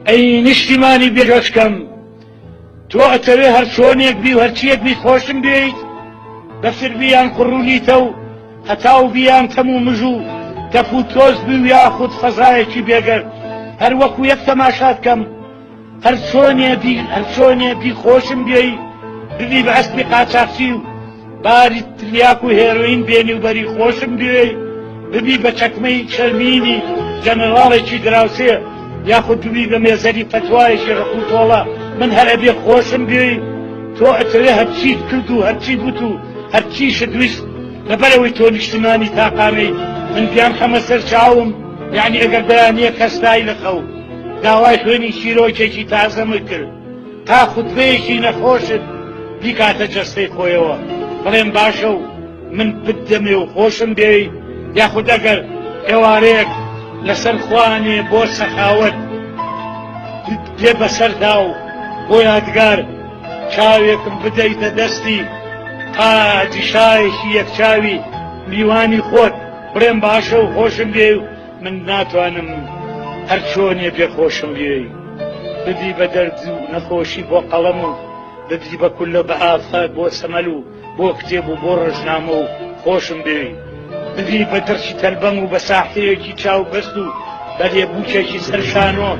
ئەی نیشتیمانی بێگەشکەم تۆ ئەتەوێ هەر چۆنێک بی و هەرچیەک بی خۆشم بێیت بەفر بیان قڕولیتە و هەتاو بیان تەموو مژوو دەف و تۆز بی و یاخود فەزایەکی بێگەر هەر وەکو یەک تەماشات کەم هەر چۆنێ بی خۆشم بێی ببی بە ئەسپی قاچاقچی و باری تریاک و هێروین بێنی و بەری خۆشم بێی ببی بە چەکمەی چەرمینی جەنەراڵێکی دراوسێ یاخود ببی بە مێزەری فەتوایەکی ڕقوتۆڵە من هەر ئەبێ خۆشم بێی تۆ ئەتەوێ هەرچیت کرد و هەرچی گوت و هەرچیشت ویست لەبەرەوەی تۆ نیشتمانی تاقانەی من پیان خەمە سەر چاوم یعنی ئەگەر بەیانیە کەستای لە خەو داوای خوێنی شیرۆکێکی تازەمە کرد تا خوتبەیەکی نەخۆشت بیکاتە جەستەی خۆیەوە بڵێم باشە و من بدەمێ و خۆشم بێی یاخود ئەگەر ئێوارەیەک لەسەر خوانێ بۆ سەخاوەت بێ بەسەردا و بۆ یادگار چاوێکم بدەیتە دەستی پادیشایەکی یەکچاوی میوانی خۆت بڵێم باشە و خۆشم بێ و من ناتوانم هەر چۆنێ بێ خۆشم بێی بدی بە دەرد و نەخۆشی بۆ قەڵەم و بدی بە کولە بە ئافات بۆ سەمەل و بۆ کتێب و بۆ ڕۆژنامە و خۆشم بێی بدی بە دەرچی تەلبەم و بە ساحتەیەکی چاو بەست و بە لێبووکێکی سەرشانۆ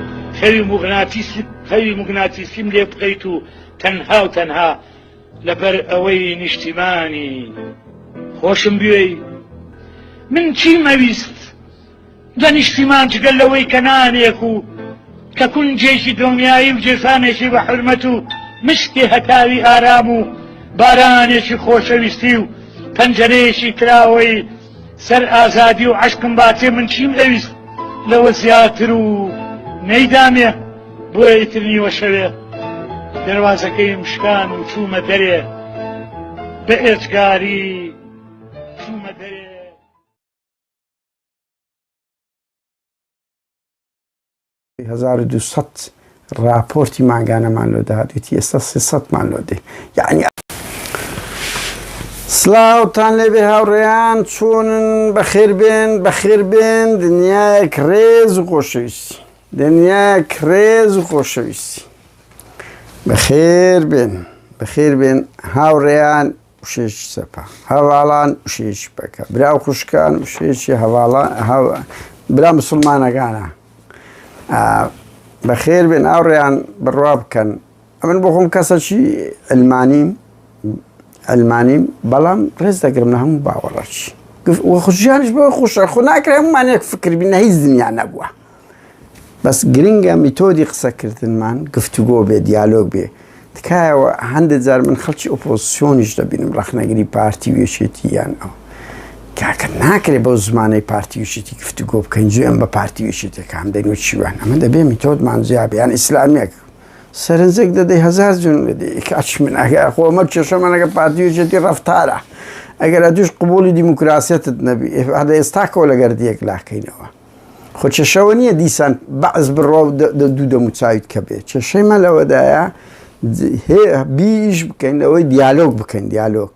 خەوی موگناتیسیم لێ بقەیت و تەنها و تەنها لەبەر ئەوەی نیشتیمانی خۆشم بێی من چی مەویست لە نیشتیمان جگەل لەوەی کەنانێک و کە کونجێکی دڵنیایی و جێسانێکی بە حرمەت و مشتی هەتاوی ئارام و بارانێکی خۆشەویستی و پەنجەرەیەکی کراوەی سەر ئازادی و عەشقم باتێ من چیم ئەویست لەوە زیاتر و نەیدامێ بۆ ئیترنیوە شەوێ دەروازەکەی مشکان و چوومە دەرێ بە ئێجگاری چوومە دەرێ. 1200 راپۆرتی ماگانەمان لۆ داهاتویەتی ئێستا 300مان لۆ دێ یعنی سلااوتان لێبێ هاوڕێیان چۆنن بەخێر بێن دنیایەک ڕێز و خۆشەویستی دنیایەک ڕێز و خۆشەویستی بەخێر بێن هاوڕێیان وشێکی سەپا هەواڵان وشێکی بەکە براو خوشکان وشێکی هەواڵان برا مسلمانەکانە بەخێر بێن ئاوڕێیان بڕوا بکەن ئەمن بۆ خۆم کەسەکی ئەلمانیم بەڵام ڕێز دەگرم لە هەموو باوەڕەکی خوشیانش بۆ خوشە خۆ ناکرێ هەمومانێک فکر بینە هیچ دنیا نەبووە بەس گرنگە میتۆدی قسەکردنمان گفتوگۆ بێ دیالۆگ بێ تکایەوە هەندێک جار من خەڵکی ئۆپۆزیسیۆنیش دەبینم ڕەخنەگری پارتی وێشێتی یان ئەو کاکە ناکرێ بەو زمانەی پارتی وێشێتی گفتوگۆ بکەین جوێم بە پارتی وێشێتەکان دەین و چیوان ئەمە دەبێ میتۆدمان زیابێ یان ئیسلامیەک سەرنجێک دەدەی هەزار جون بدەی کاچ من ئەگەر خۆمە کێشەمانەکە پارتی وێشێتی ڕەفتارە ئەگەر ئەدوش قبولی دیموکراسیەتت نەبی هەدە ئێستاکەوە لە گەردیەک لاکەینەوە خۆ چێشەوە نییە دیسان بەعز بڕۆ دوو دەموچاویت کە بێت چێشەیمە لەوەدایە بیش بکەین لەوەی دیالۆگ بکەین دیالۆگ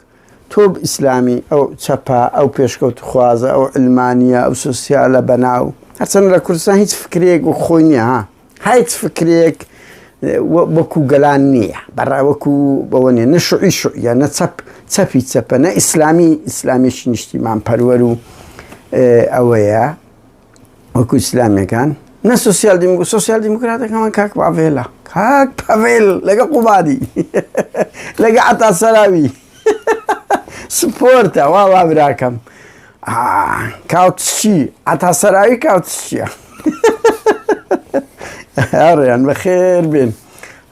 تۆ ئیسلامی ئەو چەپە ئەو پێشکەوت خوازە ئەو ئەلمانیە ئەو سوسیالە بەناو هەرچەند لە کوردستان هیچ فکرێک و خۆی نییە ها هیچ فکرێک وەکو گەلان نییە بەڕاوەکو بەوە نیە نە شوعی شوعیە نە چەپی چەپە نە ئیسلامیشی نیشتیمان پەروەر و ئەوەیە وەکو ئیسلامیەکان نە سۆسیال دیموکراتەکەمان کاک پاڤێل لەگە قوبادی لەگە عەتا سەراوی سپۆرتە وا براکەم کاوتچی عەتا سەراوی کاوتچیە هاوڕێیان بەخێر بێن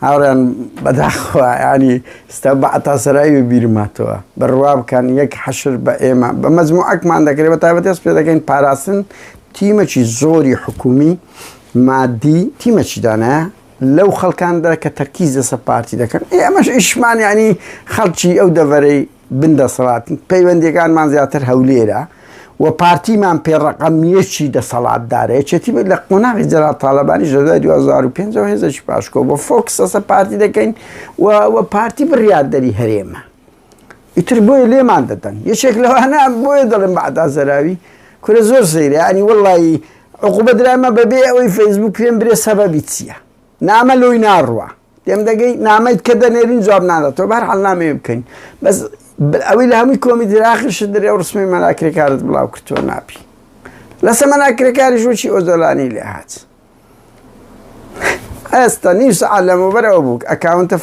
هاوڕێیان بەداخوا ینی ئێستا بە عەتا سەراوی بیرماتەوە بڕوا بکەن یەک حەشر بە ئێمە بە مەجموعەکمان دەکرێت بە تایبەتی هەست پێ دەکەین پاراستن تیمەکی زۆری حکومی مادی تیمەکی دانایە لەو خەڵکاندا کە تەرکیز لەسەر پارتی دەکەن ئەمەش ئیشمان ینی خەڵکی ئەو دەڤەرەی بندەسەڵاتن پەیوەندیەکانمان زیاتر هەولێرە و پارتیمان پێڕەقەمیەکی دەسەڵاتدارەیە چێتی لە قۆناغی جەناب تاڵەبانی ژەدای 2005 هێزێکی پاشکۆ بۆ فۆکس لەسەر پارتی دەکەین و پارتی بڕیاردەری هەرێمە ئیتر بۆیە لێمان دەدەن یەکێک لەوانە بۆیە دەڵێن بە عەتا سەراوی کورە زۆر سەیرە ینی وەڵڵی عقوبە درامە بەبێ ئەوەی فەیسبوک پێم برێ سەبەبی چییە نامە لۆی ناڕوە دێم دەگەی نامەیت کە دەنێرین جواب ناداتەوە بەرحەڵ نامێ بکەین بەس ئەوەی لە هەمووی کۆمیتی داخلش دەرێ و ڕسمی مەناکرێکارت بڵاو کردووە نابی لەسەر مەناکرێکاریش وەچی ئۆزۆلانی لێ هات ئێستا نیم سەعات لەمەوبەرەوە بوو ئەکاونتە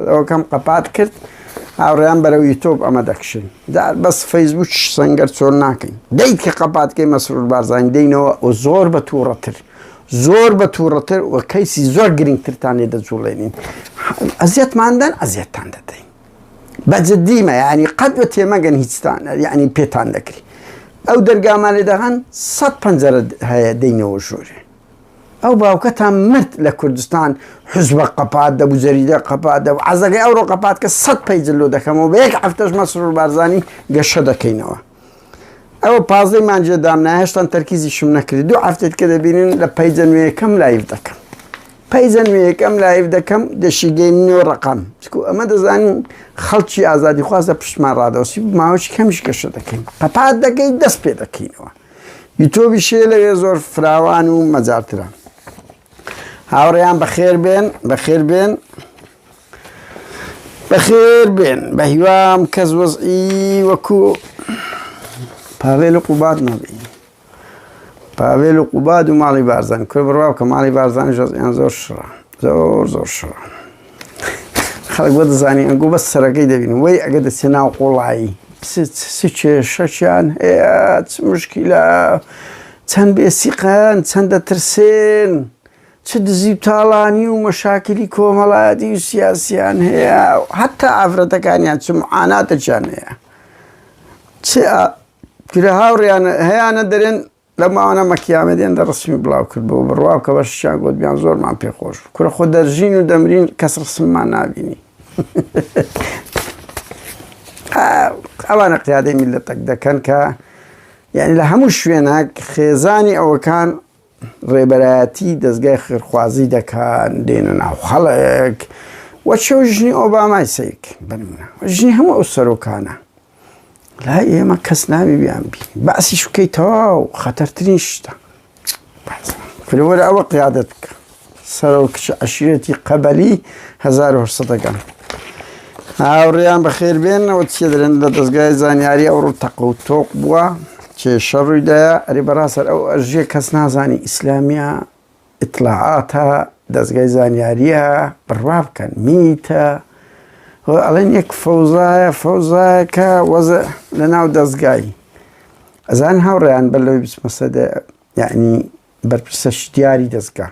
ئەوەکەم قەپات کرد هاوڕێیان بەرەو یوتۆب ئەمە دەکشن بەس فەیسبوک سەنگەر چۆن ناکەین دەیت کە قەپاتکەی مەسرور بارزانانی دەینەوە و زۆر بە تووڕەتر و کەیسی زۆر گرنگترتان لێ دەجوڵێنین ئەزیەتماندان ئەزیەتتان دەدەین بەجددیمە یعنی قەت بە تێمەگەن هیچتان یعنی پێتان دەکری ئەو دەرگامان لێ دەهەن 100 پەنجەرە هەیە دەینەوە ژۆرێ ئەو باوکەتان مرد لە کوردستان حزبە قەپات دەبوو جەریدە قەپات دەبوو عەزەکەی ئەوڕۆ قەپات کە 100 پەیج لۆ دەکەمەوە بە یەک هەفتەش مەسرور بارزانی گەشە دەکەینەوە ئەوە پازەی مانجێ دامنا هێشتان تەرکیزیشم نەکردی دوو هەفتێت کە دەبینین لە پەیجە نوێیەکەم لایڤ دەکەم پەیجە نوێیەکەم لایڤ دەکەم دەشیگەینەوە ڕقم ئەمە دەزانین خەڵکی ئازادی خوازە پشتمان ڕادەوسی ماوەی کەمیش گەشە دەکەین قەپات دەکەی دەست پێ دەکەینەوە یوتۆبی شێ لەوێ زۆر فراوان و مەجارتران هاوڕێیان بەخێر بێن بە هیوام کەس وەزئی وەکو پاوێل و قوباد نەبی پاوێل و قوباد و ماڵی بارزان کوێ بڕواو کە ماڵی بارزانی ژەزیان زۆر شڕە زۆر شڕە خەڵک بۆ دەزانی ئەنگۆ بەس سەرەکەی دەبین وەی ئەگە دەچێ ناو قوڵایی کێشەکیان هەیە چ مشکیلە چەند بێسیقەن چەند دەترسێن چ دزی و تاڵانی و مەشاکلی کۆمەڵایەتی و سیاسیان هەیە هەتا ئافرەتەکانیان چ معاناتەیان هەیە چ گرە هاوڕیان هەیەە دەرێن لە ماوانە مەکیامە دێن دەڕسمی بڵاو کردبەوە بڕواو کە بەشیان گوتبیان زۆرمان پێخۆش کورە خۆ دەرژین و دەمرین کەس ڕسممان نابینی ئەوانە قیادەی میلەتێک دەکەن کە یعنی لە هەموو شوێنێک خێزانی ئەوەکان ڕێبەرایەتی دەستگای خێرخوازی دەکەن دێنە ناو خەڵک وەچە ژنی ئۆبامای سەیک بنمونە ژنی هەموو ئەو سەرۆکانە لای ئێمە کەس ناوی بیان بی بەسی شوکەی تەواو خەتەرترین شتە فرەوەرە ئەوە قیادەت بکە سەرۆکچ عەشیرەتی قەبەلی 1800ەکان هاوڕێیان بەخێر بێنەوە چێ دەرێن لە دەستگای زانیاری ئەوڕۆ تەق و تۆق بووە کێشە ڕوویدایە ئەرێ بەڕاستەر ئەو ئەژێ کەس نازانی ئیسلامیە ئیطلاعاتە دەستگای زانیاریە بڕوا بکەن میتە ئەڵێن یەک فەوزایە کە وەزە لە ناو دەستگای ئەزان هاوڕێیان بەلەوەی 20 یعنی بەرپرسە دیاری دەستگا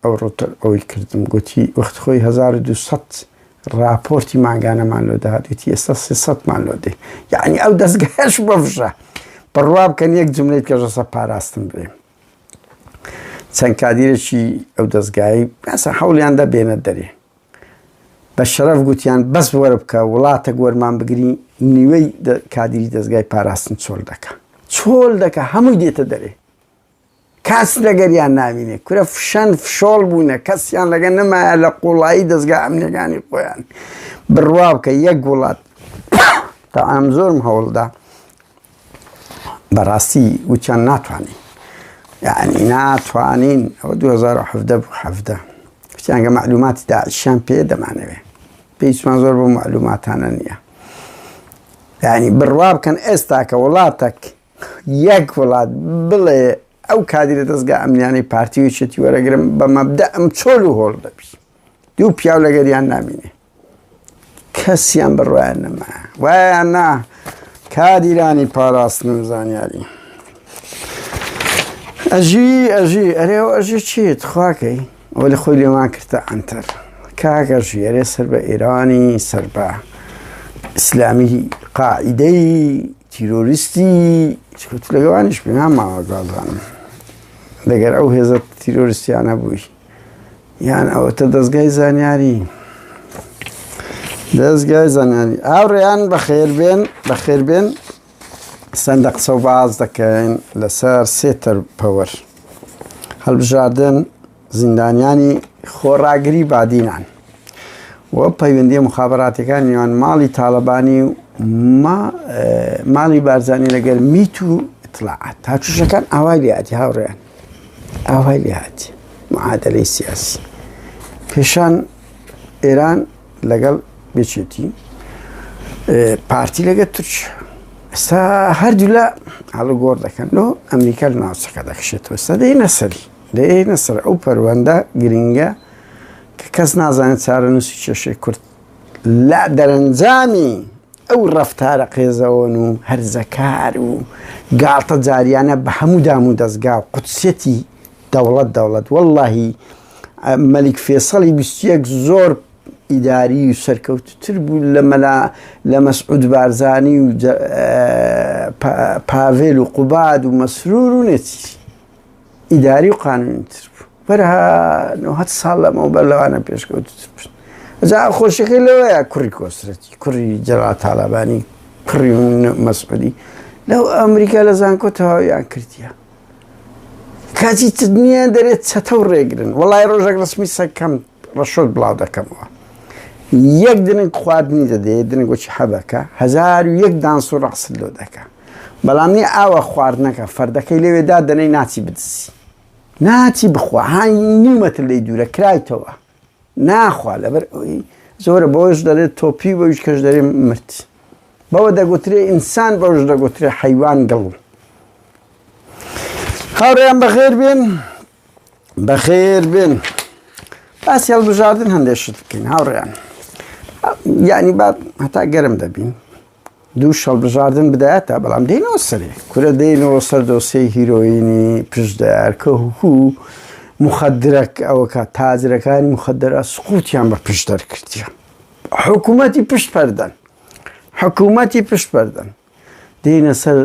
ئەوڕۆ ئەوەی کردم گوتی وەخت خۆی 1200 راپۆرتی ماگانەمان لۆ داهاتێتی ئێستا 300مان لۆ دێ یعنی ئەو دەستگایش بەفژە بڕوا بکەن یەک جملەیت کەژەسە پاراستم بێ چەند کادیرێکی ئەو دەستگایی ئەسا هەوڵیاندا بێنە دەرێ بە شەرەف گوتیان بەس وەرە بکە وڵاتە گۆرمان بگری نیوەی کادیری دەستگای پاراستن چۆل دەکە هەمووی دێتە دەرێ کەس لەگەریان نامینێ کورە فشەن فشۆڵ بوونە کەسیان لەگە نەمایە لە قوڵایی دەستگا ئەمنیەکانی خۆیان بڕوا بکە یەک وڵات تا ئەم زۆرم هەوڵدا بەڕاستی وتیان ناتوانین یعنی ناتوانین ئەوە 2017 وتیان کە معلوماتی داعشیان پێ دەمانەوێ پێیچمان زۆر بۆ معلوماتانە نییە یعنی بڕوا بکەن ئێستا کە وڵاتێک یەک وڵات بڵێ ئەو کادیرە دەستگا ئەمنیانی پارتیویچێتی وەرەگرم بە مەبدە ئەم چۆل و هۆڵ دەبی دوو پیاو لەگەریان نامینێ کەسیان بڕوایان نەمایە وایان نا کادیرانی پاراستن و زانیاری ئەژی ئەرێەوە ئەژی چیت خواکەی ئەوە لە خۆی لێمان کردە ئەنتەر کاگەژی ئەرێ سەر بە ئێرانی سەر بە ئیسلامی قاعیدەی تیرۆریستی لەگەوانیش پێنام ماوە گازانم لەگەر ئەو هێزە تیرۆریستیانە بووی یان ئەوەتە دەستگای زانیاری ئاوڕێیان بەخێر بێن سەندە قسە و باز دەکەین لەسەر سێتر پەوەر هەڵبژاردن زیندانیانی خۆڕاگری بادینان وە پەیوەندی مخابراتەکان نێوان ماڵی تاالبانی و ماڵی بارزانی لەگەر میت و ئیطلاعات تاچوشەکان ئاوای لێهاتی هاوڕێیان ئاوای لێهاتی معادلەی سیاسی پێشان ئێران لەگەڵ بێچێتی پارتی لەگە تورکیا ئێستا هەردوو لە هەڵوگۆڕ دەکەن لۆ ئەمریکا لە ناوچەکە دەکشێتەوە ئێستا دەیەنە سەر ئەو پەروەندە گرنگە کە کەس نازانێت چارەنووسی کێشەی کورد لە دەرەنجامی ئەو ڕەفتارە قێزەوەن و هەرزەکار و گاڵتە جاریانە بە هەموو دام و دەستگا و قوتسێتی دەوڵەت وەڵڵاهی مەلیک فێسەڵی 21 زۆر ئیداری و سەرکەوتوتر بوو لە مەسعود بارزانی و پاڤێل و قوباد و مەسرور و نێتی ئیداری و قانونیتر بوو بەرها 9 ساڵ لەمەوە بەر لەوانە پێشکەوتوتر بوو ئەجا خۆشەکەی لەوەیە کوڕی کۆسرەتی کوڕی جەلال تاڵابانی کوڕی مەسعودی لەو ئەمریکا لە زانکۆ تەواویان کردیە کاتی تر نییە دەرێت چەتە و ڕێگرن وەڵای ڕۆژێک ڕسمی سەکەم ڕەشۆت بڵاو دەکەمەوە یەک دنگ خواردنی دەدەێت دنگ وەچی حەبەکە 1001 دانس و ڕەقست لۆ دەکە بەڵام نی ئاوە خواردنەکە فەردەکەی لەوێدا دەنەی ناچی بدسی ناچی بخوا هاي نیمەتر لەی دوورە کرایتەوە ناخوا لەبەر ئەوی زۆرە بۆش دەرێت تۆپی بەویش کەش دەرێ مرد بەوە دەگوترێ ئینسان بەوش دەگوترێ حەیوان گەڵ هاوڕێیان بەخێر بێن باسی هەڵبژاردن هەندێشت بکەین هاوڕێیان یعنی با هەتا گەرم دەبین دووش هەڵبژاردن بدایەتە بەڵام دێنەوە سەرێ کورە دێنەوە سەر دۆسەی هیرۆینی پشتدار کە هوو مخدرەک ئەوەکە تاجرەکانی مخدرە سقوتیان بە پشتدار کردیان حکوومەتی پشت بەردەن دێنە سەر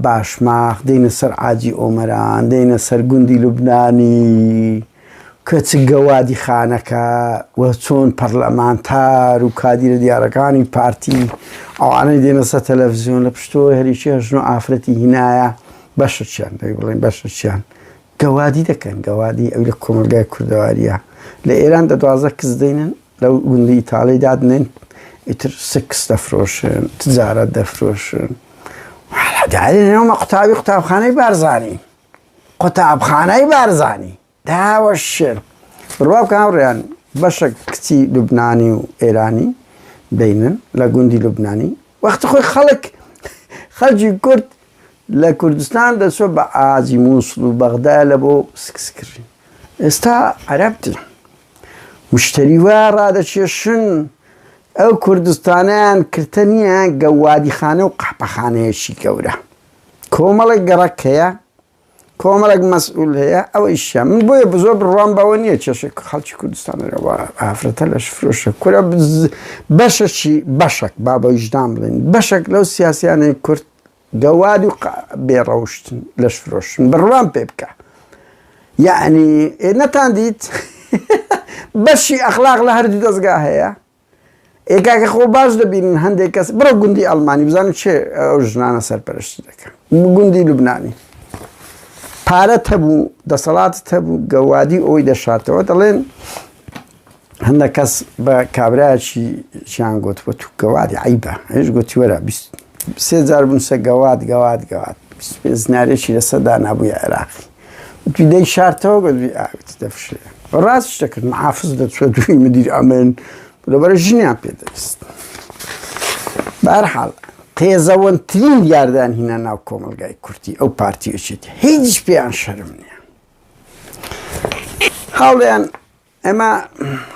باشماخ دێنە سەر عاجی ئۆمەران دێنە سەر گوندی لوبنانی کە چ گەوادی خانەکە وە چۆن پەرلەمانتار و کادیرە دیارەکانی پارتی ئەوانەی دێنە سەر تەلەڤیزیۆن لە پشتەوە هەریکی هەژن و ئافرەتی هینایە بەشەچیان بڵێن بەشەچیان گەوادی دەکەن گەوادی ئەو لە کۆمەلگای کوردەواریە لە ئێران دە 12 کەس دەینن لەو گوندی ئیتاڵی دادنێن ئیتر سکس دەفرۆشن تجارەت دەفرۆشن داێنەوە قوتابخانەی بارزانی داوە شێر بڕوا بکە هاوڕێیان بەشە کچی لوبنانی و ئێرانی بینن لە گوندی لوبنانی وەختی خۆی خەڵکی کورد لە کوردستان دەچۆ بە ئازی مووسڵ و بەغدا لە بۆ سکسکردن ئێستا عەرەبتن مشتری وە ڕادەچێشن ئەو کوردستانیان کردە نییە گەوادیخانە و قەحپەخانەیەکی گەورە کۆمەڵێک گەڕەک هەیە کۆمەڵێک مەسئول هەیە ئەوە ئیشە من بۆیە بزۆر بڕوان بەوە نییە کێشێک خەڵکی کوردستانەوە ئافرەتە لەش فرۆشە کورە بەشەکی بەشێک با بە ویژدان بڵێن بەشێک لەو سیاسیانەی کورد گەوادی و بێڕەوشتن لەش فرۆشن بڕوان پێ بکە یعنی نەتان دیت بەشی ئەخلاق لە هەردوو دەستگا هەیە ئێکاکە خۆ باش دەبینن هەندێک کەس بڕە گوندی ئەڵمانی بزانم چێ ئەو ژنانە سەرپەرشتی دەکەن گوندی لوبنانی پارەت هەبوو دەسەڵاتت هەبوو گەوادی ئەوی دەشاتەوە دەڵێن هەندێک کەس بە کابراایکی چیان گوتوە تو گەوادی عیبە هێش گوتی وەرە 3000 بوون سە گەواد زنارێکی لەسەردا نابووی عێراقی وتی دەی شارتەوە گوتی دەفشێ ڕاست دەکرد محافز دەچوە دوی مدیر ئەمن لەبەرە ژنیان پێدەویست بەهەرحاڵ قێزەوەنترین یاردان هینە ناو کۆمەلگای کوردی ئەو پارتیەچێتی هیچ پێیان شەرم نییە هەوڵیان ئێمە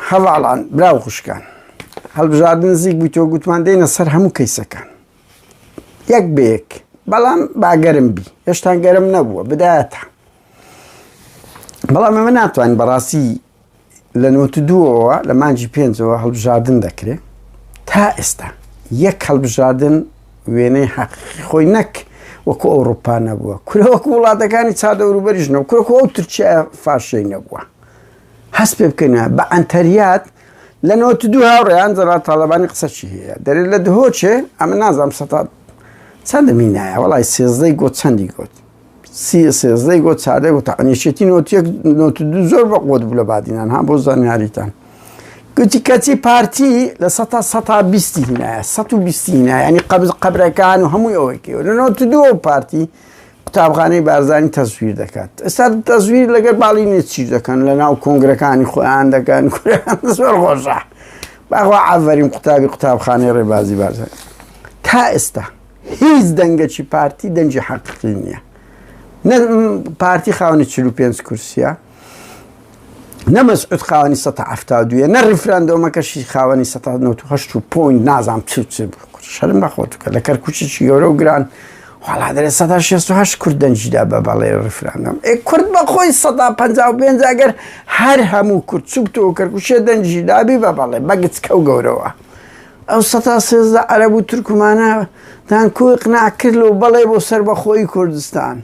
هەواڵان براو خوشکان هەڵبژاردن نزیک بوویتەوە گوتمان دێنە سەر هەموو کەیسەکان یەک بەیەک بەڵام باگەرم بی هێشتا گەرم نەبووە بدایەتە بەڵام ئێمە ناتوانین بەڕاستی لە 92ەوە لە مانجی 5ەوە هەڵبژاردن دەکرێت تا ئێستا یەک هەڵبژاردن وێنەی حەقیقی خۆی نەک وەکو ئەوروپا نەبووە کورە وەکو وڵاتەکانی چادەوروبەریژنەوە کورەکو ئەو تورکیا فاشەی نەبووە هەست پێ بکەینە بە ئەنتەریات لە 92 هاوڕێیان جەنەرال تاڵەبانی قسەچی هەیە دەرێت لە دهۆچێ ئەمە نازانم سەتا چەندەمی نایە وەڵای 13 گۆت چەندی گۆت 13 گۆت چادەی گۆت تەقنیشێتی 92 زۆر بە قوت بوو لە بادینان ها بۆ زانیاریتان گوتی کەچی پارتی لە 120 هینایە 120 هینایە ینی قەبرەکان و هەمووی ئەوەکەوە لە 92 پارتی قوتابخانەی بارزانی تەزویر دەکات ئێستا تەزویر لەگەر باڵی نێچیر دەکەن لە ناو کۆنگرەکانی خۆیان دەکەن زۆر خۆشە باخوا ئافەرین قوتابخانەی ڕێبازی بارزانی تا ئێستا هیچ دەنگەکی پارتی دەنگی حەقیقی نییە نە پارتی خاوەنی 45 کورسیە نە مەسعود خاوەنی 172 نە ڕیفراندۆمەکەشی خاوەنی 198 و پۆینت نازانم چ شەرم بەخۆتکە لە کەرکوچێکی گەورە و گران وڵا دەرێ 168 کورد دەنجیدا بە بەڵێ ڕیفراندۆم کورد بە خۆی 155 ئەگەر هەر هەموو کورد چوبتەوە کەرکوچێ دەنجیدابی بە بەڵێ بەگچکە و گەورەوە ئەو 113 عەرەب و تورکمانە دان کۆی قناع کرد و بەڵێ بۆ سەر بەخۆی کوردستان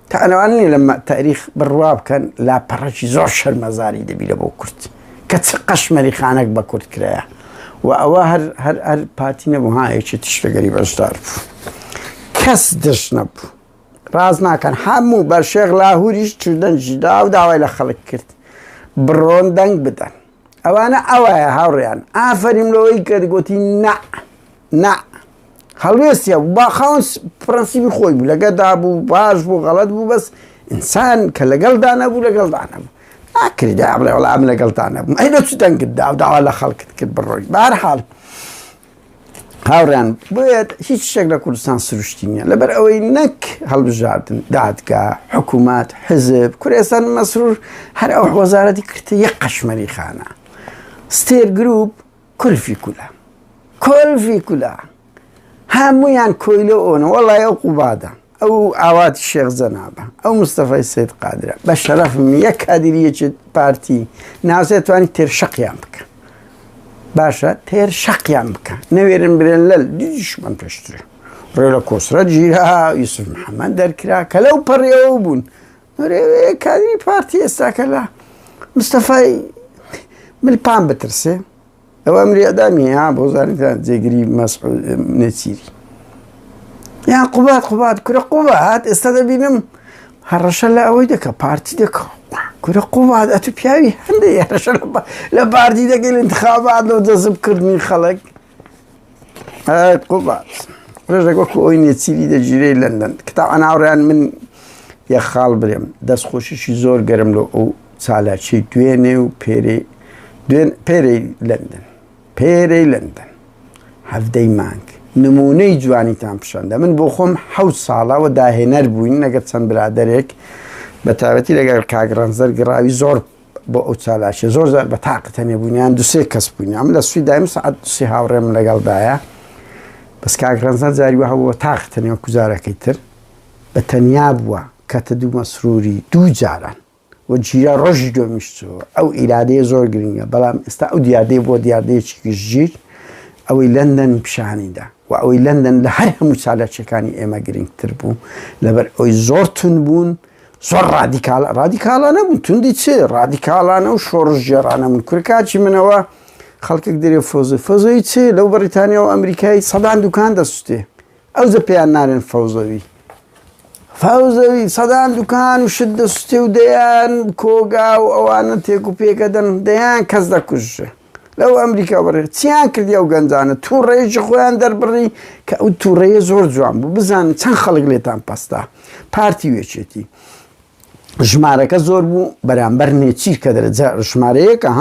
تا ئەوان نیە لە تاریخ بڕوا بکەن لاپەڕەکی زۆر شەرمەزاری دەبی لە بۆ کورد کە چ قەشمەری خانەک بە کورد کرایە و ئەوە هەر پارتی نەبوو هایەکی تشتەگەری بەشدار بوو کەس دش نەبوو ڕاز ناکەن هەموو بە شێخ لاهوریش چردەنجیدا و داوای لە خەڵک کرد بڕۆن دەنگ بدەن ئەوانە ئەوایە هاوڕێیان ئافەریم لەوەی کە گوتی نا هەڵوێستیە با خاوەن پرەنسیبی خۆی بوو لەگەدا بوو باش بوو غەڵەت بوو بەس ئینسان کە لەگەڵدا نەبوو لەگەڵدا نەبوو ناکردی بڵێ وەڵا ئەم لەگەڵدا نەبوو ئەی دەچ دەنگتدا و داوا لە خەڵکت کرد بڕۆی بەهەرحاڵ هاوڕێیان بۆیە هیچ شتێک لە کوردستان سروشتی نییە لەبەر ئەوەی نەک هەڵبژاردن دادگا حکوومەت حزب کوردستان مەسرور هەر ئەو وەزارەتی کردە یەک قەشمەری خانە ستێر گروپ کولفی کولا هەموویان کۆیلە ئۆنە وەڵای ئەو قوبادە ئەو ئاواتی شێخ زەنابە ئەو مستەفای سید قادرە بە شەرەفم یەک کادریەکی پارتی ناوسێت توانی تێرشەقیان بکە باشە تێرشەقیان بکە نەوێرن برێن لەل دیشمان پێشترێ ڕێ لە کۆسرە گیرا یوسف محەممەد دەرکرا کە لەو پەڕێەوە بوون کادری پارتی ئێستاکە لە مستەفای ملپان بترسێ ئەوە ئەمریادامی بۆ زانیتان جێگیری مەسعود نێچیری یان قوبات کورە قوبات ئێستا دەبینم هەڕەشە لە ئەوەی دەکە پارتی دەکە کورە قوبات ئەتو پیاوی هەندێک هەڕەشە لە پارتی دەکەی لە انتخابات لەو جەزبکردنی خەڵک قوبات ڕێژێک وەکو ئەوی نێچیری دەگیرەی لەندەن کتاب ئەناوڕیان من یەک خاڵ برێم دەستخۆشیشی زۆر گەرم لە ئەو چالاکی دوێنێ و پێرەی لەندەن هەفتەی مانگ نمونەی جوانیتان پیشەندە من بۆ خۆم 7 ساڵەوە داهێنەر بووین لەگەر چەند برادێک بە تایبەتی لەگەر کاگڕەنزەر گڕاوی زۆر بۆ ئەو چالاکێ زۆر زار بە تاقتەنێ بوونیان دوسێ کەس بووین ئەم لە سوی دایم سعات دوسێ هاوڕێم لەگەڵدایە بەس کاگڕەنزەر جاریوە هەبووە تاقتەنێ وەکو جارەکەی تر بە تەنیا بووە کەتە دوو مەسروری دوو جاران و جیرە ڕۆژی دۆمیشتەوە ئەو ئیرادەیە زۆر گرنگە بەڵام ئێستا ئەو دیاردەی بۆ دیاردەیەکی گشتگیر ئەوەی لەندەن پیشانیدا و ئەوەی لەندەن لە هەر هەموو چالاکیەکانی ئێمە گرنگتر بوو لەبەر ئەوی زۆر تون بوون زۆر ڕادیکالانە بوون توندی چێ ڕادیکالانە و شۆڕژ جێرانە من کورکاچی منەوە خەڵکێک دەرێ فەوزەوی چێ لەو بەریتانیا و ئەمریکای سەدان دوکان دەسووتێ ئەو زە پێیان نارێن فەوزەوی سەدان دوکان و شت دەسووتێ و دەیان کۆگا و ئەوانە تێک و پێکەدەن دەیان کەس دەکوژێ لەو ئەمریکا بەڕێ چیان کردی ئەو گەنجانە تووڕێژی خۆیان دەربڕی کە ئەو تووڕەیە زۆر جوان بوو بزانن چەند خەڵک لێتان پەستا پارتی وێچێتی ژمارەکە زۆر بوو بەرامبەر نێچیر کە دەرەجا ژمارەیەکە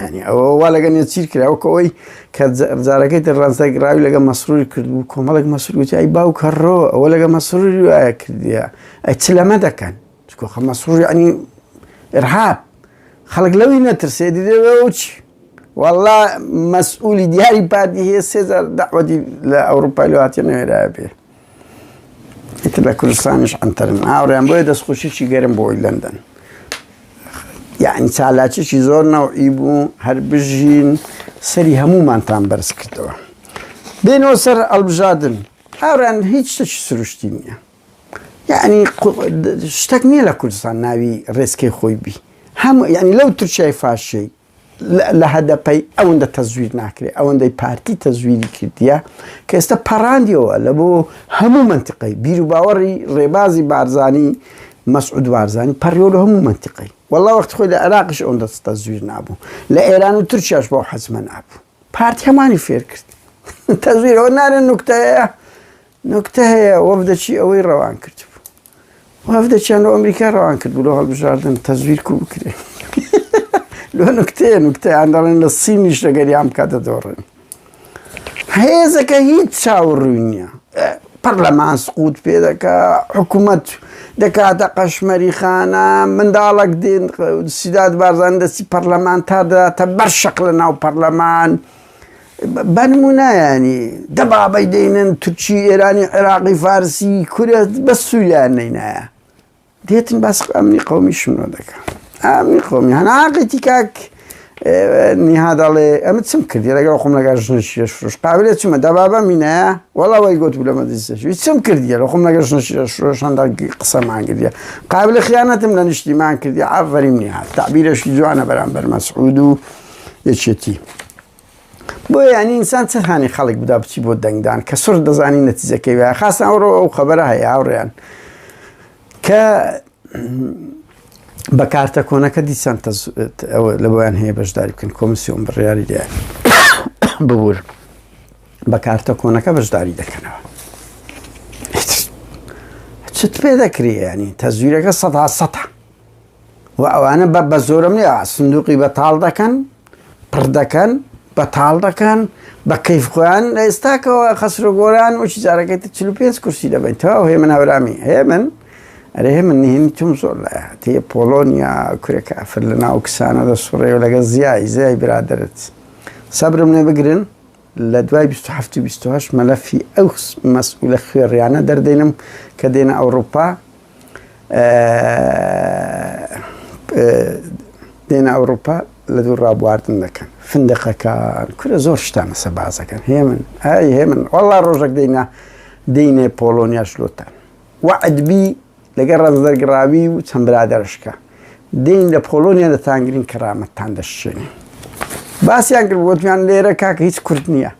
ینی ئەوە وا لەگە نێچیر کراوەکە ئەوەی کە جارەکەی تر ڕانسەگراوی لەگە مەسروری کردبوو کۆمەڵێک مەسروری ئەی باو کەڕۆ ئەوە لەگە مەسروری وایە کردیە ئەی چ لەمە دەکەن خە مەسروری ئەنی ئرهاب خەڵک لەوی نەترسێ دیدەوە چی والله مەسئولی دیاری پارتی هەیە 3000 داوەتی لە ئەوروپای لەواتیە نەوێرایە بێ ئیتر لە کوردستانیش ئەنتەرن ئاوڕیان بۆیە دەستخۆشیی گەرم بۆی لەندەن یعنی چالاکیی زۆر نەوعی بوو هەر بژین سەری هەمومانتان بەرز کردەوە بێنەوە سەر ئەڵبژاردن ئاوڕیان هیچ شتێکی سروشتی نییە یعنی شتێک نییە لە کوردستان ناوی ڕێسکەی خۆی بی هەموو یعنی لەو تورکیای فاشەی لە هەدەپەی ئەوەندە تەزویر ناکرێت ئەوەندەی پارتی تەزویری کردیە کە ئێستا پەڕاندیەوە لە بۆ هەموو منتیقەی بیر و باوەڕی ڕێبازی بارزانی مەسعود بارزانی پەڕیۆ لە هەموو منتیقەی والله وەختی خۆی لە عێراقیش ئەوەندە تەزویر نابوو لە ئێران و تورکیاش بۆ حەزمە نابوو پارتی هەمانی فێر کرد تەزویر ئەوە نارێن نوکتە هەیە وەفدەچی ئەوەی ڕەوان کرد بوو وهەفتێکیان لە ئەمریکا ڕەوان کرد بوو لە هەڵبژاردن تەزویر کوو بکرێن لۆ نوکتەیان دەڵێن لە سینیش لەگەریان بکاتە دۆڕێن هێزەکە هیچ چاوەڕووی نییە پەرلەمان سقووت پێ دەکا حکوومەت دەکاتە قەشمەریخانە منداڵک دێن سیداد بارزان دەستی پەرلەمان تا دەداتە بەرشەق لە ناو پەرلەمان بەنمونایانی دەبابەی دەینن تورکی ئێرانی عێراقی فارسی کورە بە سووریان نەینایە دێتن باس ئەمنی قەومیشمەوە دەکە ئەمنی قەومی هەناقیتی کاک نیها دەڵێ ئەمە چم کردی لەگەڵ خۆم لەگەڵ ژنە فروش قابلێت چمە دەبابە مینایە وەڵاوەی گوت بوو لە مەدرسەشوی چم کردیە لە خۆم لەگەڵ ژنە فروشاندا قسەمان کردیە قابلە خیانەتم لە نیشتیمان کردی ئافەریم نیها تعبیرەشی جوانە بەرامبەر مەسعود و یەکێتی بۆ ینی ئینسان چ هاانی خەڵک بدا بچی بۆ دەنگدان کە سڕ دەزانی نەتیجەکەی وایە خاستان ئەوڕۆ ئەو خەبەرە هەیە هاوڕێیان کە بە کارتە کۆنەکە دیسان لە بۆیان هەیە بەشداری بکەن کۆمسیۆن بڕیاری لێ ببوور بە کارتە کۆنەکە بەشداری دەکەنەوە چت پێ دەکرێ ینی تەزویرەکە سەدا و ئەوانە بە زۆرم نیە سندوقی بەتاڵ دەکەن پڕ دەکەن بەتاڵ دەکەن بە کەیف خۆیان لە ئێستاکەوە خەسرۆ گۆران وشی جارەکەیتە 45 کورسی دەبین تەواو هەیە من هەورامی هەیە من ئەرێ هێ من نهێنی توم زۆر لایە تێ پۆلۆنیا کورێکە ئەفر لە ناو کسانە دەسوڕێ و لەگە زیای برادرت سەبرم لێ بگرن لە دوای 27 و 28 مەلەفی ئەو مەسئولە خوێڕیانە دەردێنم کە دێنە ئەوروپا لە دوو ڕابواردن دەکەن فندقەکان کورە زۆر شتانە سەبازەکەن هێ من وەڵا ڕۆژێک دەینێ پۆلۆنیا شلۆتان وعدبی لەگەڵ ڕەنزەرگراوی و چەند برادەرشکە دێن لە پۆلۆنیا دەتانگرین کەرامەتتان دەشێنی باسییان کرد وتمیان لێرە کاکە هیچ کورد نییە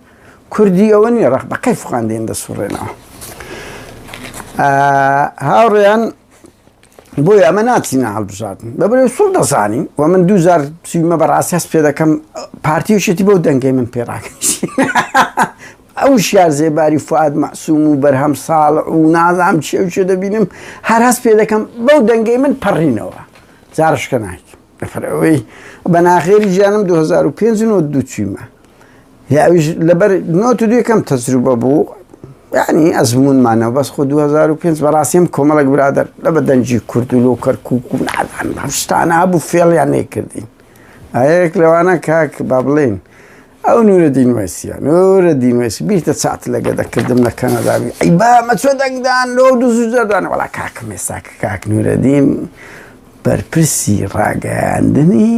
کوردی ئەوە نییە ڕەخ بەقەی فقان دێن دەسوڕێنەوە هاوڕێیان بۆی ئەمە ناچینە هەڵبژاردن بەبرێ سوڵ دەزانین و من 2030 بەڕاستی هەست پێ دەکەم پارتیوشێتی بۆ دەنگەی من پێڕاکەشی ئەو شیار زێباری فواد مەعسووم و بەرهەم ساڵح و نازام چێ دەبینم هەر هەست پێ دەکەم بەو دەنگەی من پەڕینەوە جارشکە نایکە لەفەرەوەی بەناخێری ژیانم 2005 دوو چویمە لەبەر 92 تەجروبە بوو یعنی ئەزمونمانەوە بەس خۆ 2005 بەڕاستیم کۆمەڵک برادەر لە بەدەنجی کورد و لۆ کەرکووک و نادان شتانە هەبوو فێڵیان نێکردین ئایەک لەوانە کاک با بڵێن ئەو نورەدین وەیسیە نورەدین وەیسی بیرتە چات لەگە دەکردم لە کەنەداوی ئەی با مەچۆ دەنگدان لۆ دوزدان وەڵا کاکم ێستاکە کاک نورەدین بەرپرسی ڕاگەیاندنی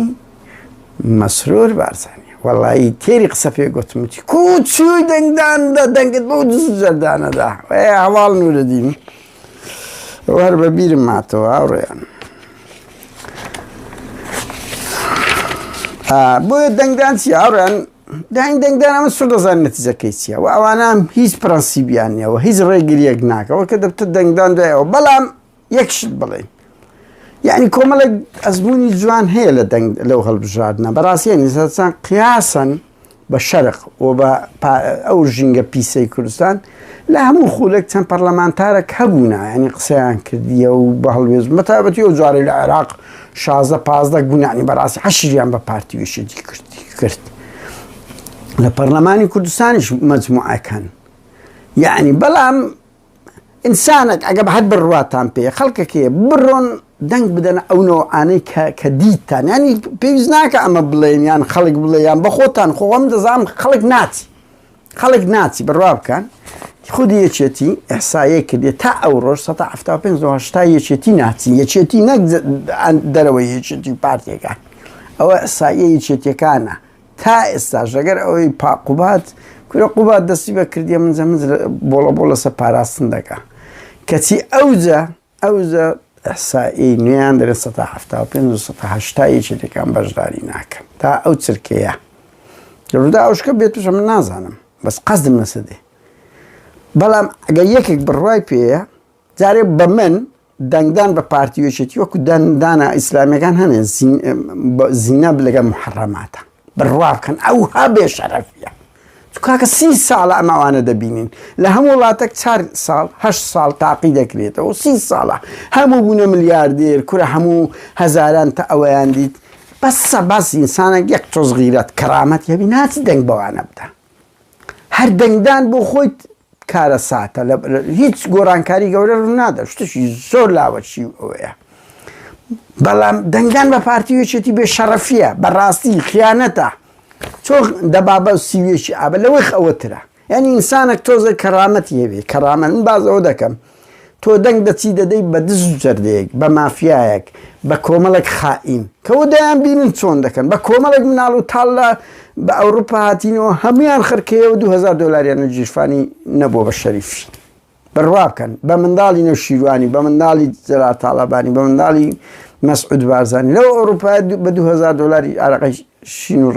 مەسرۆر بارزانانی وەڵایی تێری قسە پێ گوتمتی کوچووی دەنگداندا دەنگت بۆ دوزدانەدا هەواڵ نورەدین وەر بە بیرم ماتەوە هاوڕێیان بۆیە دەنگدان چیە هاوڕێیان دەنگدان ئەمە سوور دەزانین نەتیجەکەی چییە و ئەوانە هیچ پرەنسیبیان نییەوە هیچ ڕێگریەک ناکەوە کە دەبتە دەنگدان دوایەوە بەڵام یەکشت بڵێن یعنی کۆمەڵێک ئەزمموی جوان هەیە لەو هەڵبژاردنە بەڕاستیانی سەرچان قیاسن بە شەرق و بە ئەو ژینگە پیسەی کوردستان لە هەموو خولێک چەند پەرلەمانتارێک هەبوونە ینی قسەیان کردیە و بە هەڵوێز مەتابەتی و جارێ لە عێراق 16 گونانی بەڕاستی حەشریان بە پارتیوێشێتی کرد لە پەرلەمانی کوردستانیش مەجموعەکەن یعنی بەڵام ئینسانێک ئەگە بە هەر بڕواتان پێ خەڵکەکەیە بڕۆن دەنگ بدەن ئەو نەوعانەی کە دیتان ینی پێویست ناکە ئەمە بڵێن یان خەڵک بڵێیان بە خۆتان خۆم دەزانم خەڵک ناچی بڕوا بکەن خودی یەکێتی ئەحسایە کردێ تا ئەو ڕۆژ 1970 یەکێتی ناچی یەکێتی نەک دەرەوەی یەکێتی پارتێکە ئەوە ئەحسایە یەکێتیەکانە تا ئێستاش ئەگەر ئەوەی قوبات کورە قوبات دەستی بە کردیە منجە بۆڵە لەسەر پاراستن دەکە کەچی ئەوجە ئەحسایی نوێیان دەرێت 1970 یەکێتەکان بەشداری ناکەن تا ئەو چرکەیە ڕوودا ئەوشکە بێتوشە من نازانم بەس قەزدم نەسەدێ بەڵام ئەگەر یەکێک بڕوای پێەیە جارێ بە من دەنگدان بە پارتیوێشێتی وەکو دەنگدانە ئیسلامیەکان هەنێ زینە لەگە محەڕەماتە بڕوا بکەن ئەو هەبێ شەرەفیە کاکە 30 ساڵە ئەماوانە دەبینین لە هەموو وڵاتێک 4 ساڵ 8 ساڵ تاقی دەکرێتەوە 30 ساڵە هەموو بوونە ملیاردێر کورە هەموو هەزاران تا ئەوەیان دیت بەسە باس ئینسانێک یەک تۆز غیرەت کەرامەت هەبی ناچی دەنگ بەوانە بدە هەر دەنگدان بۆ خۆیت کارە ساتە هیچ گۆڕانکاری گەورە ڕوو نادە شتێکی زۆر لاوەچی ئەوەیە بەڵام دەنگدان بە پارتیوێکێتی بێ شەڕەفیە بەڕاستی خیانەتە چۆن دەبابە و سیوێکی ئابە لەوەی ئەوەترە یعنی ئینسانێک تۆزە کەرامەتی هەبێ کەرامەت من باز ئەوە دەکەم تۆ دەنگ دەچی دەدەی بە دز و جەردەیەک بە مافیایەک بە کۆمەڵێک خائین کەەوە دەیان بینن چۆن دەکەن بە کۆمەڵێک مناڵ و تاڵە بە ئەوروپا هاتینەوە هەمویان خڕکەیەوە 2000 دۆلاریانە جیرفانی نەبووە بە شەریفی بڕوا بکەن بە منداڵی نەوشیروانی بە منداڵی جەلال تاڵەبانی بە منداڵی مەسعود بارزانی لەو ئەوروپا بە 2000 دۆلاری عەرەقەی شین و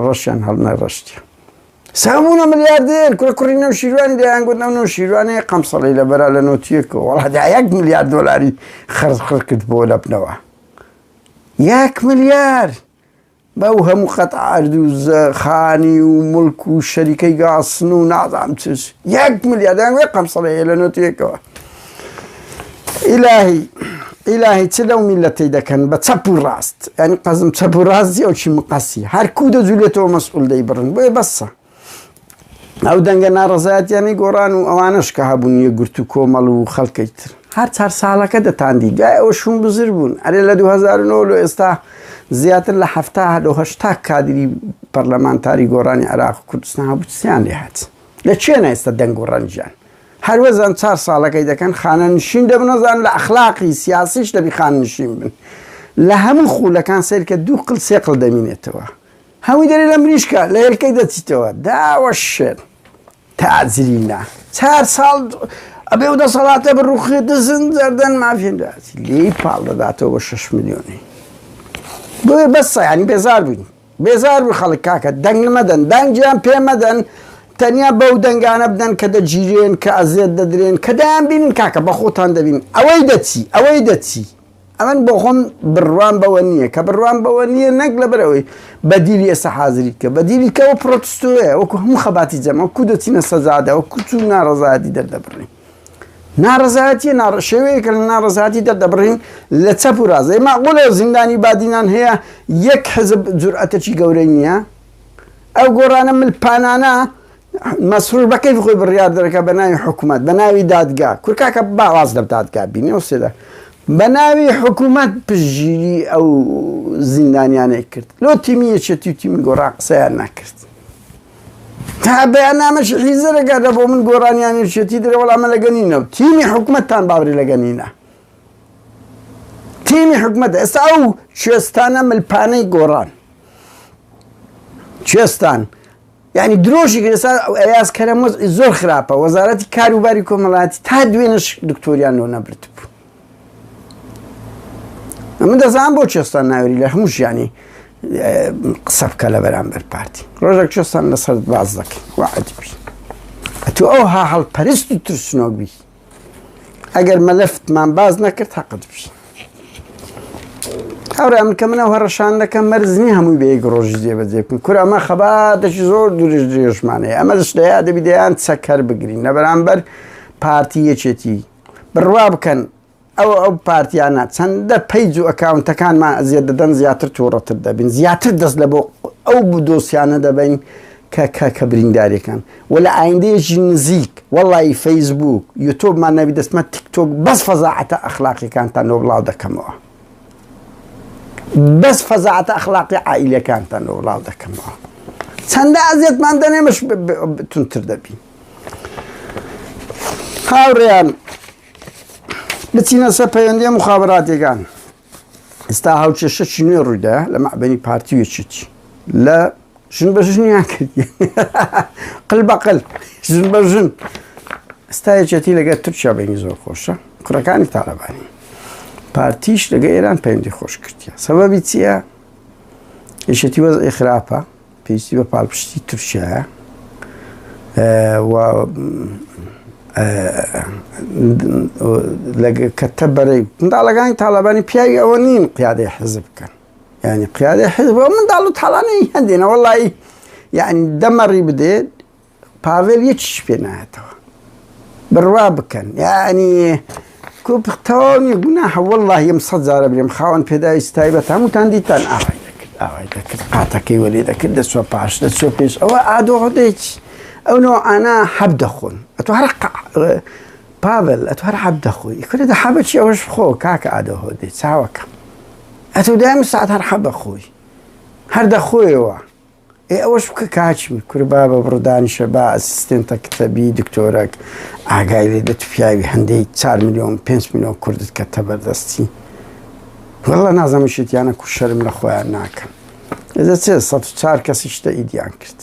ڕەشیان هەڵنەڕەشتیە سامونە ملیاردێر کوڕی نەوشیروانی دەیان گوت نەوشیروانی قەمسەڵی لەبەرا لە نۆتیەکەوە وەڵا دا 1 ملیارد دۆلاری خڕ کرد بۆ لە بنەوە 1 ملیار بەو هەموو قەت ئارد و خانی و مڵک و شەریکەی گاسن و نازام چش 1 ملیار دەیان وێ قەمسەڵەیە لە نۆتیەکەوە ئیلاهی چ لەو میلەتەی دەکەن بە چەپ و ڕاست ینی قەزم چەپ و ڕاستی ئەو چی مقەسی هەر کوو دەجوولێتەوە مەسئول دەیبڕن بۆیە بەسە ئەو دەنگە ناڕەزایەتیانی گۆڕان و ئەوانش کە هەبوون یەکگرت و کۆمەڵ و خەڵکەی تر هەر 4 ساڵەکە دەتاندی گای ئەوە شوم بزر بوون ئەرێ لە 2009 لە ئێستا زیاتر لە 70 کادری پەرلەمانتاری گۆڕانی عێراق و کوردستان هەبوو چیان لێ هات لە چێنە ئێستا دەنگ و ڕەنجیان هەروەزان 4 ساڵەکەی دەکەن خانە نشین دەبنەزان لە ئەخلاقی سیاسیش دەبی خانە نشین بن لە هەموو خولەکان سەر کە 2 قڵ 3 قڵ دەمینێتەوە هەمووی دەری لە مریشکە لە هێلکەی دەچیتەوە داوە شێر تاجرینا 4 ساڵ ئەبێ و دەسەڵاتە بڕوخێ دەزن زەردەن مافیان داتی لێی پاڵ دەداتەوە بە 6 میلیۆنی بۆیە بەسە ینی بێزار بووین بێزار بوو خەڵک کاکە دەنگ مەدەن دەنگیان پێ مەدەن تەنیا بەو دەنگانە بدەن کە دەگیرێن کە ئەزیێت دەدرێن کە دایان بینن کاکە بە خۆتان دەبین ئەوەی دەچی ئەمن بۆ خۆم بڕوان بەوە نییە کە بڕوان بەوە نییە نەک لەبەرەوەی بەدیلی ئێستا حازری کە بەدیلی کەەوە پرۆتستۆیە وەکو هەموو خەباتی جەمە کو دەچینە سەزادەوە کوچ و ناڕەزایەتی دەردەبڕین ناڕەزایەتی شێوەیەکە لە ناڕەزایەتی دەردەبڕین لە چەپ و ڕازە ماقولە زیندانی بادینان هەیە یەک حزب جورئەتێکی گەورەی نییە ئەو گۆڕانە ملپانانە مەسرور بەکەی خۆی بڕیار دەرەکە بە ناوی حکوومەت بە ناوی دادگا کورکاکە باواز لە دادگا بینی و سێدا بە ناوی حکوومەت پشگیری ئەو زیندانیانەی کرد لۆ تیمی یەکێتی و تیمی گۆڕا قسەیان نەکرد تا بەیانامەش حیزەرەگەدە بۆ من گۆڕانیانی یەکێتی درێ وەڵامە لەگەنینە و تیمی حکوومەتتان باوری لەگەنینە تیمی حکوومەتە ئێستا ئەو کوێستانە ملپانەی گۆڕان کوێستان یعنی درۆژی ئێستا ئەیاز کەرەمۆز زۆر خراپە وەزارەتی کاروباری کۆمەڵایەتی تا دوێنەش دکتۆریان لۆ نەبرد بوو من دەزانم بۆ کوێستان ناوێری لە هەموو ژیانی قسە بکە لە بەرامبەر پارتی ڕۆژێک کوێستان لەسەر باز دەکەی وعدبی ئەتۆ ئەوها هەڵپەرست و ترسنۆک بی ئەگەر مەلەفتمان باز نەکرد حەقت بی هەورە من کە منەوە هەڕەشان دەکەم مەرزنی هەمووی بە یەک ڕۆژی جێبەجێ بکەین کورە ئەمە خەباتێکی زۆر درێژمانەیە ئەمە دەشتەیە دەبی دەیان چەکەر بگرین لە بەرامبەر پارتی یەکێتی بڕوا بکەن ئەو پارتیانە چەندە پەیج و ئەکاونتەکانمان ئەزیێت دەدەن زیاتر تووڕەتر دەبین زیاتر دەست لە بۆ ئەو دۆسیانە دەبین کە برینداریەکان و لە ئایندەیەکی نزیک وەڵی فەیسبوک یوتۆبمان نەبی دەستمە تیکتۆک بەس فەزاعەتە ئەخلاقیەکانتان لۆ بڵاو دەکەمەوە بەس فەزاعەتە ئەخلاقی عائیلەکانتان لۆ بڵاو دەکەمەوە چەندە ئەزیێتمان دەنێمەش تونتر دەبین هاوڕێیان بچینە سەر پەیوەندیە مخابراتیەکان ئێستا هاوچێشەی نوێ ڕوویدا لە مەعبەری پارتی یەکێتی لە ژن بە ژنیان کردی قل بە قل ژن بە ژن ئێستا یەکێتی لەگەڵ تورکیا بینی زۆر خۆشە کوڕەکانی تاالبانی پارتیش لەگە ئێران پەیوەندی خۆش کردیە سەبەبی چییە یەکێتی وەزعی خراپە پێویستی بە پاڵپشتی تورکیایە کەتە بەرەی منداڵەکانی تاالبانی پیاوی ئەوە نین قیادەی حزب بکەن ینی قیادەی حزب منداڵ و تاڵانەی هەندێنە وەڵی یعنی دەمەڕی بدێت پاڤێل یەکیش پێ نایەتەوە بڕوا بکەن یعنی کوپتەوە گوناحە وەڵڵاهی ئەم 100 جارە برێم خاوەن پێداویست تایبەت هەمووتان دیتان ئاوای دەکرد قاتەکەی وەلێ دەکرد دەچوە پاش دەچوە پێش ئەوە ئادۆڵێک ئەو نۆعانە حەب دەخۆن ئەتۆ هەر پاڤێل ئەتۆ هەر حەب دەخۆی کورێ دە حەبەکی ئەوەش بخۆ کاکە ئادۆهۆ دێ چاوەکە ئەتۆ دایم ساعت هەر حەب بەخۆی هەر دەخۆیەوە ئەوەش بکە کاچی کوربا بە بڕدانیشە با ئەسیستنتە کتەبی دکتۆرەك ئاگای لێ دەت پیاوی هەندەی 4 میلیۆن 5 میلیۆن کوردت کە تەبەردەستی وەڵڵا نازەمشتیانە کو شەرم لە خۆیان ناکەن ئێدە چێ 104 کەسی شتە ئیدیان کرد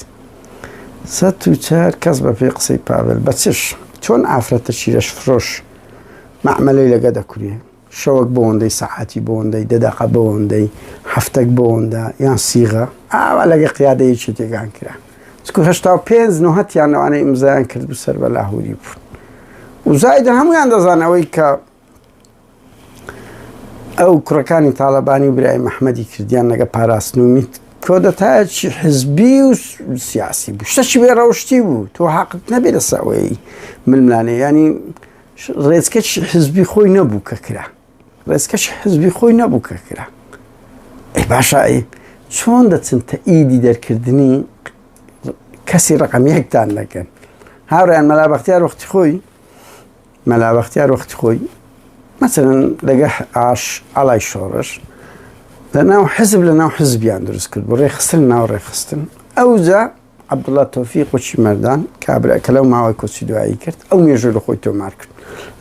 104 کەس بە پێی قسەی پاڤێل بە چش چۆن ئافرەتە چیرەش فرۆش مەعمەلەی لەگە دەکورێ شەوەک بۆندەی سەعاتی بۆندەی دەداقە بۆندەی هەفتەك بۆندا یان سیغە ئاوا لەگە قیادەیەکی تێگان کرا چکو 85 نۆهەتیان ئەوانەی ئیمزایان کرد و سەر بە لاهوری بوون و زایدە هەمویان دەزانەوەی کە ئەو کوڕەکانی تاڵەبانی و برای مەحمەدی کردیان لەگە پاراستنومیت کۆدەتایەکی حزبی و سیاسی بوو شتەکی بێ ڕەوشتی بوو تۆ حەقت نەبێ لەسەوەی ململانێ ینی ڕێزکەی حزبی خۆی نەبوو کە کرا ڕێزکەش حزبی خۆی نەبوو کە کرا ئەی باشە چۆن دەچن تەئیدی دەرکردنی کەسی ڕقەمیەکتان لەکەن هاوڕێیان مەلابەختیار وەختی خۆی مەلابەختیار وەختی خۆی مەسەلەن لەگە ئاڵای شۆڕش لەناو حزب لەناو حزبیان دروست کرد بۆ ڕێخستن ناو ڕێخستن ئەوجا عەبدوڵڵا تۆفیق وەچی مەردان کە لەو ماوەی کۆچی دوایی کرد ئەو مێژووی لە خۆی تۆمار کرد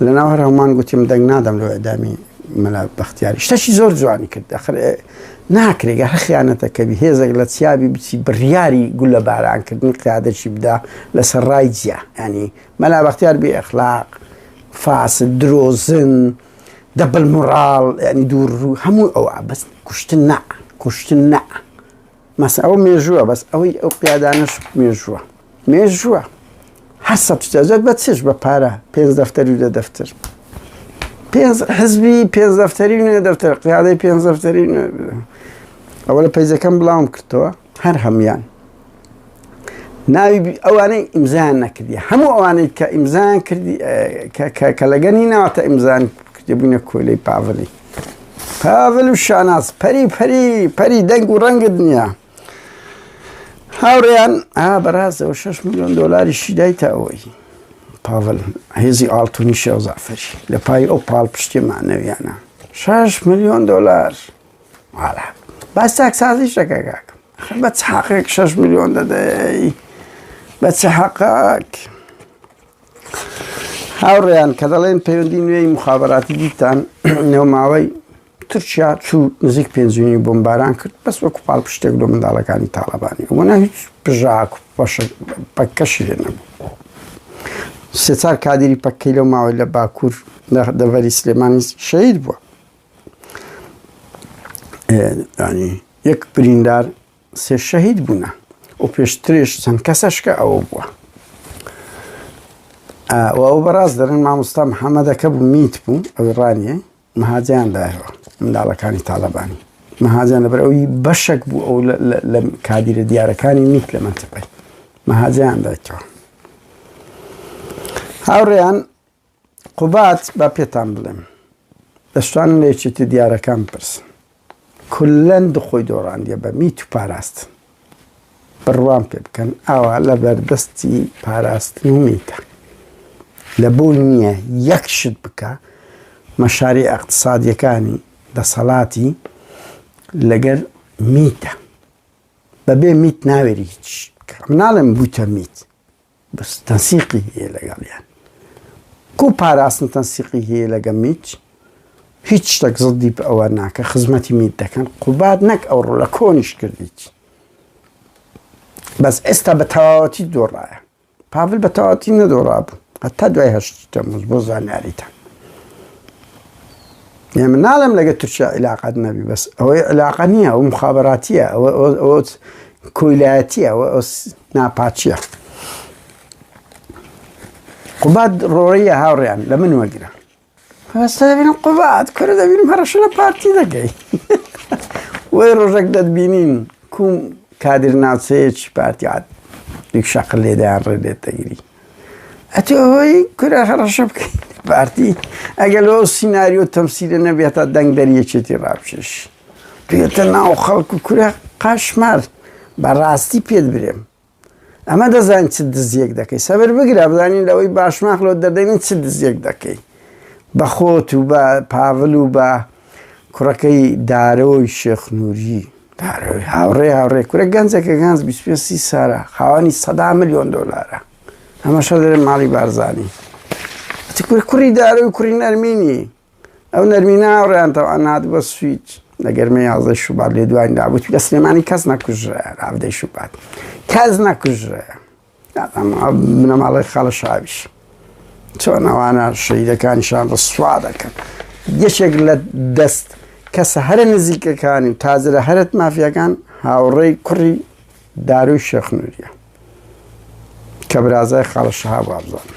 لەناو هەر هەمومان گوتیم دەنگ نادەم لەو ئەدامی مەلابەختیاری شتەکی زۆر جوانی کرد ناکرێگە هە خیانەتەکەبی هێزێک لە چیابی بچی بڕیاری گول لە بارانکردنی قیادەکی بدا لەسەر ڕای جیا ینی مەلابەختیار بێ ئەخلاق فاسد درۆزن دەبل موڕاڵ ینی دوورڕوو هەموو ئەوە بەس کوشتن نە مەسە ئەو مێژووە بەس ئەوەی ئەو قیادانەش مێژووە هەر سەد بە چش بە پارە 5 دەفتەری و 10 دەفتەر حزبی 5 دەفتەری و 9 دەفتەر قیادەی 5 دەفتەری ئەوە لە پەیزەکەم بڵاوم کردەوە هەر هەمویان ناوی ئەوانەی ئیمزایان نەکردی هەموو ئەوانەی کە ئیمزایان کردی کە لەگەنی ناواتە ئیمزایان کردی بووینە کۆلەی پاڤێل و شاناس پەری دەنگ و ڕەنگت نییە هاوڕێیان بەڕاستەوە 6 میلیۆن دۆلاریشی دایتە ئەوەی پاڤێل هێزی ئاڵتونی شێو زافەری لە پای ئەو پاڵ پشتێمانەویانە 6 میلیۆن دۆلار باس چاکسازیش دەکە کاکەم بە چ حەقێک 6 میلیۆن دەدەی بە چ حەقێک هاوڕێیان کە دەڵێن پەیوەندی نوێی مخابەراتی دیتان نێوماوەی تورکیا چوو نزیک پێنجوینی بۆمباران کرد بەس وەکو پاڵ پشتێک لۆ منداڵەکانی تاڵەبانی وەنا هیچ پژاک پەکەشی لێ نەبوو 3 کادری پەکەی لەو ماوەی لە باکوور دەڤەری سلێمانی شەهید بووە ینی یەک بریندار 3 شەهید بوونە و پێشترێش چەند کەسەشکە ئەوە بووە ئەو بەڕاست دەرن مامۆستا محەممەدەکە بوو میت بوو ئەوی ڕانیە مەهاجیان دایەوە منداڵەکانی تاڵەبانی مەهاجیان لەبەر ئەوی بەشێک بوو ئەو لە کادیرە دیارەکانی میت لە منتیقەی مەهاجیان دایەوە هاوڕێیان قوبات با پێتان بڵێم دەشتوانن لە یەکێتی دیارەکان بپرسن کولەن دخۆی دۆڕاندیە بە میت و پاراستن بڕوان پێ بکەن ئاوا لە بەردەستی پاراستن و میتە لە بۆ نییە یەک شت بکە مەشاری ئەقتصادیەکانی دەسەڵاتی لەگەر میتە بەبێ میت ناوێری هیچ ناڵێم بووتە میت بەس تەنسیقی هەیە لەگەڵیان کو پاراستن تەنسیقی هەیە لەگە میت هیچ شتێک زڵدی بە ئەوە ناکە خزمەتی میت دەکەن قوبات نەک ئەو ڕۆ لە کۆنیش کردیت بەس ئێستا بە تەواوەتی دۆڕایە پاڤێل بە تەواوەتی نەدۆڕا بوو هەتا دوای 8 تەمووز بۆ زانیاریتان من ناڵێم لەگە تورکیا عیلاقەت نەبی بەس ئەوەی عیلاقە نییە ئەو مخابەراتیە ئەوە کۆیلایەتیە ئەوە ناپاچیە قوبات ڕۆڕەیە هاوڕێیان لە من وەگرە هەستا دەبینم قوبات کورە دەبینم هەرەشە لە پارتی دەگەی وەی ڕۆژێک دەتبینین کوم کادر ناوچەیەکی پارتی لێک شەقل لێدایان ڕێ لێت دەگیری ئەتۆ ئەوەی کورە هەڕەشە بکەیت پارتی ئەگەر لەوە سیناریۆ تەمسیلە نەبێتە دەنگ دەریەکێتی ڕابشێش توێتە ناو خەڵک و کورە قاشمار بەڕاستی پێت برێم ئەمە دەزانین چ دزیەک دەکەی سەبەر بگرە بزانین لەوەی باشماخلۆ دەدەین چ دزیەک دەکەی بە خۆت و بە پاڤڵ و بە کوڕەکەی دارەوەی شێخ نووری دارەوەی هاوڕێ کورە گەنجێکە گەنج 25 ساڵە خاوەنی 100 ملیۆن دۆلارە ئەمەشە دەرێ ماڵی بارزانی کوڕی دارەوەی کوڕی نەرمینی ئەو نەرمینە هاوڕێیانتەوە نات بە سویچ لە گەرمەی 11 شوبات لێ دوای دابوت لە سلێمانی کەس نەکوژرایە 17 شوبات کەس نەکوژرایە بنەماڵی خاڵە شاویش چۆن ئەوانە شەیدەکانیشان ڕسوا دەکەن یەکێک لە دەست کەسە هەرە نزیکەکانی و تازە لە هەرت مافیەکان هاوڕێی کوڕی داروی شێخ نووریە کە برازای خاڵە شەهاب وابزان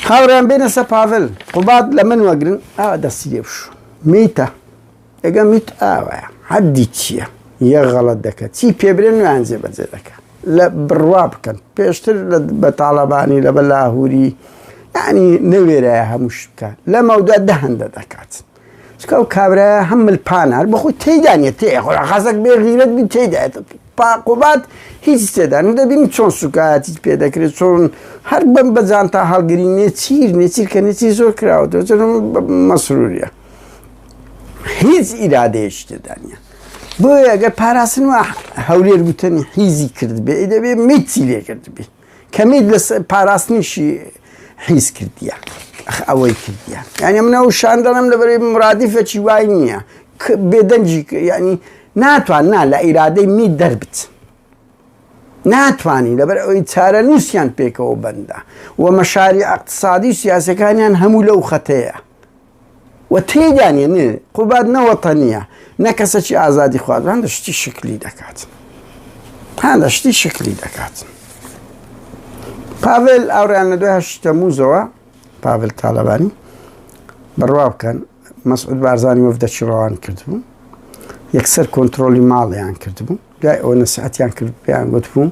هاوڕێیان بێنە سەر پاڤڵ قوبات لە من وەگرن ئاوا دەستی لێ بشوو میتە ئەگە میت ئاوایە حەدی چییە یەک غەڵەت دەکات چی پێبرێن نویان جێبەجێ دەکات لە بڕوا بکەن پێشتر بە تاڵەبانی لە بە لاهووری یعنی نەوێرایە هەمووش بکات لە مەودا دەهەندە دەکات چکە ئەو کابرایە هەم ملپانە هەر بەخۆی تێیدانێت تێخۆرا خەزەک بێ غیرەت بی تێدایێت قوبات هیچ تێدا دەبین چۆن سوکایەتی پێ دەکرێت چۆن هەر بەم بەجان تا هەڵگری نێچیر کە نێچیر زۆر کراوەتەوە چۆن مەسروریە هیچ ئیرادەیەش تێدا نیە بۆیە ئەگەر پاراستن وە هەولێر گوتنی حیزی کرد بێ دەبێ میتی لێ کرد بێ کە میت لە پاراستنیشی حیز کردیە ئەوەی کردیە یعنی منە و شان دەڵێم لەبەرەی مرادیفەکی وای نییە بێدەنجی ینی ناتوان نا لە ئیرادەی میت دەربت ناتوانی لەبەر ئەوەی چارە نووسیان پێکەوە بەندە و مەشاری اقتصادی سیاسەکانیان هەموو لەو خەتەیە و تێدانێ نێ قوبات نەوەتە نییە نە کەسەکی ئازادی خوارد هەندە شتی شکلی دەکات هەندە شتی شکلی دەکات پاڤڵ ئەوڕیان لە دوای 8 تەمووزەوە پاڤڵ تاڵەبانی بڕوا بکەن مەسعود بارزانی وەفدەکی ڕەوان کردبوو یەکسەر کۆنتڕۆلی ماڵیان کردبوو دوای ئەوە نەسیحەتیان کرد پێیان گوتبوو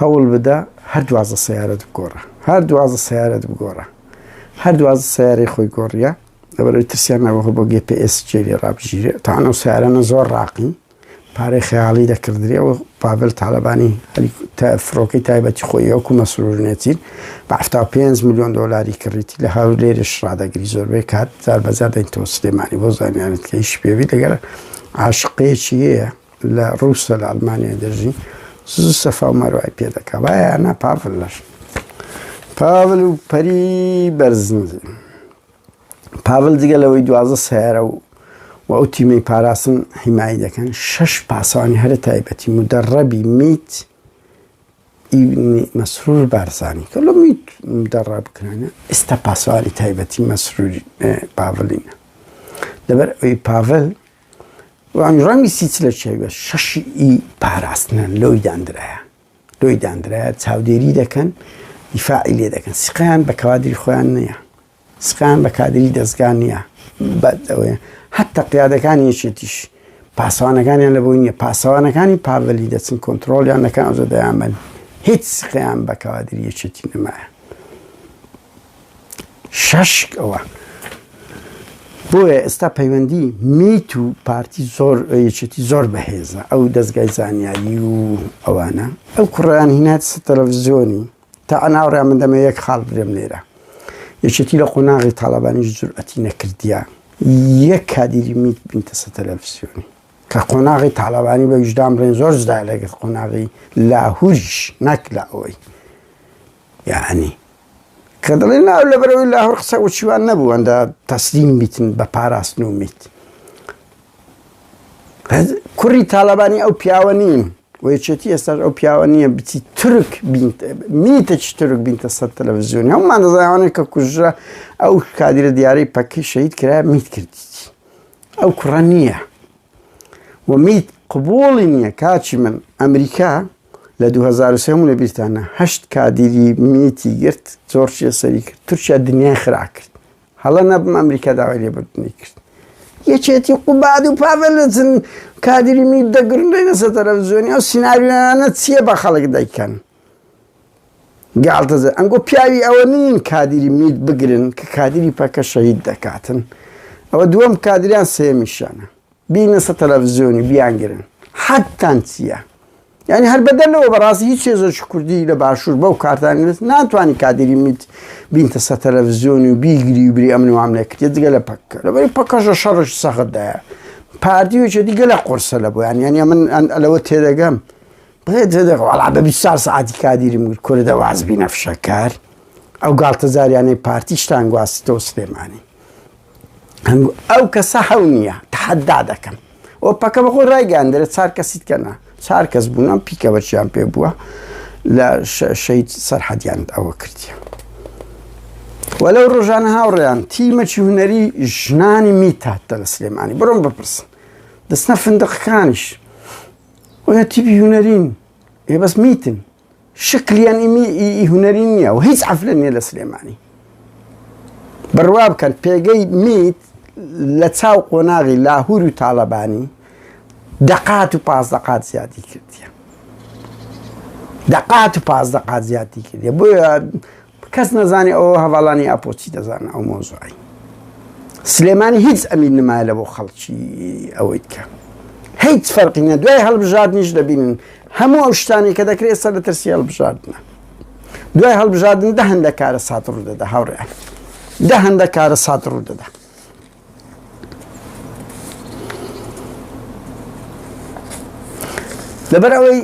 هەوڵ بدە هەر 12 سەیارەت بگۆڕە هەر 12 سەیارەت بگۆڕە هەر 12 سەیارەی خۆی گۆڕیە لەبەرەوەی ترسیان نەبوو بۆ GPS جێری ڕابژیرێ تاوانە و سیارانە زۆر ڕاقی پارەی خەیاڵی دەکردرێ و پاڤڵ تاڵەبانی فڕۆکەی تایبەتی خۆی وەکو مەسرورنێتین بە 75 ملیۆن دۆلاری کڕیتی لە هەولێرش ڕادەگری زۆربەی کات جاربەجار دەینەوە سلێمانی بۆ زانیانت کە هیچ پێوی لەگەر عاشقەیەکی هەیە لە ڕووسە لە ئەڵمانیا دەژی زوو سەفا و مەروای پێ دەکا وایە پاڤڵ لەش پاڤڵ و پەری بەرزنجی پاڤڵ دیگە لەوەی 12 سەیارە و ئەو تیمەی پاراستن حیمایی دەکەن 6 پاسەوانی هەرە تایبەتی مدەڕەبی میت مەسرور بارزانی کە لە میت مدەڕە بکرانە ئێستا پاسەوانی تایبەتی مەسروری پاڤڵینە لەبەر ئەوەی پاڤڵ ڕەنگی سیچ لە چێوە 6 پاراستنە لۆی دانرایە چاودێری دەکەن دیفاعی لێ دەکەن سقیان بە کەوادری خۆیان نییە سقیان بە کادری دەستگان نییە بەدەوەیە هەتتا قیادەکانی یەکێتیش پاسەوانەکانیان لە بۆی نییە پاسەوانەکانی پاڤڵی دەچن کۆنتڕۆلیان دەکەن ئەوزە دەیانبن هیچ سقیان بە کەوادری یەکێتی نەمایە 6 ئەوە بۆیە ئێستا پەیوەندی میت و پارتی زۆر یەکێتی زۆر بەهێزە ئەو دەستگای زانیاری و ئەوانە ئەو کوڕیان هینات تەلەڤیزیۆنی تا ئەناوڕیان من دەمە یەک خاڵ برێم لێرە یەکێتی لە قۆناغی تاڵەبانیش جورئەتی نەکردیە یەک کادیری میت بینتە سەر تەلەڤیزیۆنی کە قۆناغی تاڵەبانی بە ویژدان بڵێن زۆر جدا لەگەڵ قۆناغی لاهوریش نەک لە ئەوەی یعنی کە دەڵێن ناو لەبەرەوەی لاهور قسە وچیوان نەبوو ئەندە تەسلیم بیتن بە پاراستن و میت کوڕی تاڵەبانی ئەو پیاوە نین و یەکێتی ئێستا ئەو پیاوە نییە بچی تورک میتێکی تورک بینتە سەر تەلەڤیزیۆنی هەمومان دەزانێت کە کوژرە ئەو کادیرە دیارەی پەکەی شەهید کرا میت کردیتی ئەو کوڕە نییە و میت قبوڵی نییە کاچی من ئەمریکا لە 2003 لە بیرتانە 8 کادیری میتی گرت زۆرشیە سەری کرد تورکیا دنیای خرا کرد هەڵە نەبم ئەمریکا داوای لێبوردنی کرد یەکێتی قوباد و پاڤەلەچن کادری مید دەگرن لەسەر تەلەڤیزیۆنی ئەو سیناریۆیانە چییە بە خەڵک دەیکەن گاڵتەزە ئەنگۆ پیاوی ئەوە نین کادری مید بگرن کە کادری پەکە شەهید دەکاتن ئەوە دووەم کادریان سێمیشانە بینە سەر تەلەڤیزیۆنی بیانگرن حەتتان چییە یعنی هەر بەدەلەوە بەڕاستی هیچ هێزەکی کوردی لە باشوور بەو کارتانی ناتوانانی کادری مید بینتە سەر تەلەڤیزیۆنی و بیگری و بری ئەمن و ئەمنێکرێت جگە لە پەکە لەبەری پەکەشە شەڕش سەختدایە پارتیوێکە دیگە لە قورسە لە بۆیان یعنی من لەوە تێدەگەم بڵێ تێدەگە وەڵا بە 24 ساعتی کادیرم کرد کوردە واز بینە فشەکار ئەو گاڵتە زاریانەی پارتی شتان گواستەوە سلێمانی ئەو کەسە هەو نییە تحەدا دەکەم ئەو پەکە بەخۆی ڕایگەاندرێت چار کەسیت کەنا چار کەس بوون ئەم پیکە بەرچیان پێ بووە لە شەهید سەرحەدیان ئەوە کردیە وەلەو ڕۆژانە هاوڕێیان تیمەکی هونەری ژنانی میت هاتە لە سلێمانی بڕۆم بپرسن دەستنە فندقەکانیش وە تیپی هونەرین ێ بەس میتن شکلیان ئی هونەری نییە و هیچ عەفلە نییە لە سلێمانی بڕوا بکەن پێگەی میت لە چاو قۆناغی لاهور و تاڵەبانی دەقات و 15 زیادی کردیە دەقات و 15 زیادی کردیە بۆیە کەس نەزانی ئەوە هەواڵانی ئاپۆچی دەزانە ئەو مۆزوعی سلێمانی هیچ ئەمین نمایە لە بۆ خەڵکی ئەوەی بکە هیچ فەرقی نییە دوای هەڵبژاردنیش دەبینن هەموو ئەو شتانی کە دەکرێت سەر لە ترسی هەڵبژاردنە دوای هەڵبژاردن 10 کارە سات ڕوودەدا هاوڕێیان 10 کارە سات ڕوودەدا لەبەر ئەوەی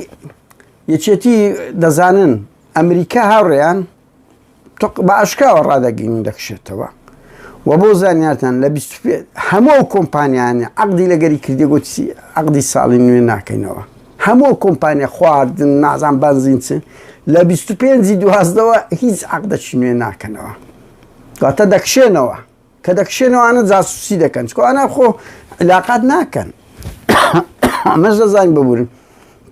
یەکێتی دەزانن ئەمریکا هاوڕێیان بە ئاشکاوە ڕادەگەین دەکشێتەوە و بۆ زانیارتان لە هەموو کۆمپانیانە عەقدی لەگەری کردی گوتی عەقدی ساڵی نوێ ناکەینەوە هەموو کۆمپانیا خواردن نازان بەنزین چ لە 25 دوازدەوە هیچ عەقدەکی نوێ ناکەنەوە کاتە دەکشێنەوە کە دەکشێنەوەوانە جاسوسی دەکەن چکۆ ئەنا خۆ علاقات ناکەن ئەمەش دەزانین ببورن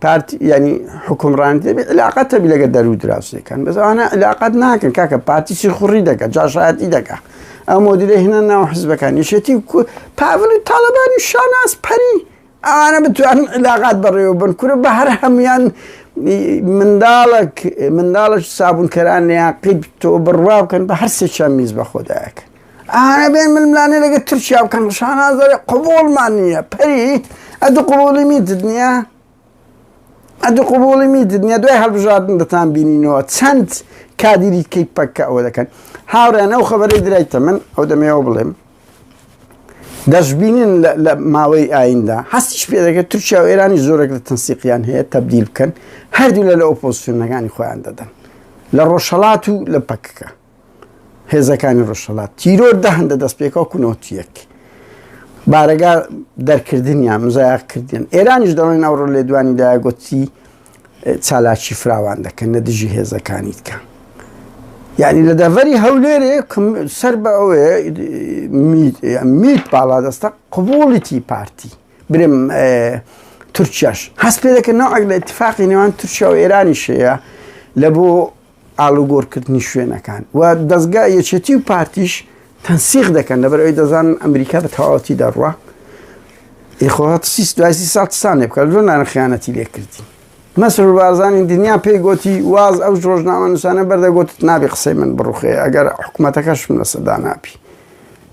پارتی ینی حکومڕانی دەبێت علاقەت هەبی لەگە دەرو دراوسەکان بەس ئەوانە علاقەت ناکەن کاکە پارتیشی خوڕی دەکات جاشایەتی دەکات ئەو مۆدیرە هێنە ناو حزبەکان یەشێتی پاڤڵ و تاڵەبانی و شاناس پەری ئەوانە بتوانن علاقات بەڕێوە بن کورە بە هەر هەمویان منداڵش سابوونکەران یاقیب تۆ بڕوا بکەن بە هەر سێکیان میز بە خۆدایەکەن ئەوانە بێن ململانێ لەگە تورکیا بکەن شانازەڵێ قبوڵمان نییە پەری ئەدە قبوڵی میتت نییە ئەدە قبوڵی میتت نییە دوای هەڵبژاردن دەتان بینینەوە چەند کادیری کەی پەکە ئەوە دەکەن هاوڕێن ئەو خەبەرەی درایتە من ئەو دەمەوە بڵێم دەشبینن لە ماوەی ئایندا هەستیش پێ دەکەێت تورکیا و ئێرانی زۆرێک لە تەنسیقیان هەیە تەبدیل بکەن هەردوو لە ئۆپۆزیسیۆنەکانی خۆیان دەدەن لە ڕۆژهەڵات و لە پەکەکە هێزەکانی ڕۆژهەڵات تیرۆر دەهەندە دەست پێکەوە کونۆتیەک بارەگا دەرکردنیان مزایقکردیان ئێرانیش دەڵێن ئەوڕۆ لێدوانیدایە گوتی چالاکی فراوان دەکەن لە دژی هێزەکانی بکە یعنی لە دەڤەری هەولێرێ سەر بە ئەوەیە میت باڵا دەستە قبوڵیتی پارتی برم تورکیاش هەست پێ دەکەن نەوەک لە ئیتفاقی نێوان تورکیا و ئێرانی شەیە لە بۆ ئاڵوگۆڕکردنی شوێنەکان و دەستگا یەکێتی و پارتیش تەنسیق دەکەن لەبەر ئەوەی دەزانن ئەمریکا بە تەواوەتی دەڕوا ئیخۆات دوای 30 ساڵ سانێ بکە لۆنانە خیانەتی لێ کردی مەسر بارزانانی دنیا پێی گوتی واز ئەو ڕۆژنامە نووسانە بەردەگوتت نابی قسەی من بڕوخێ ئەگەر حکوومەتەکەشم لە سەدا ناپی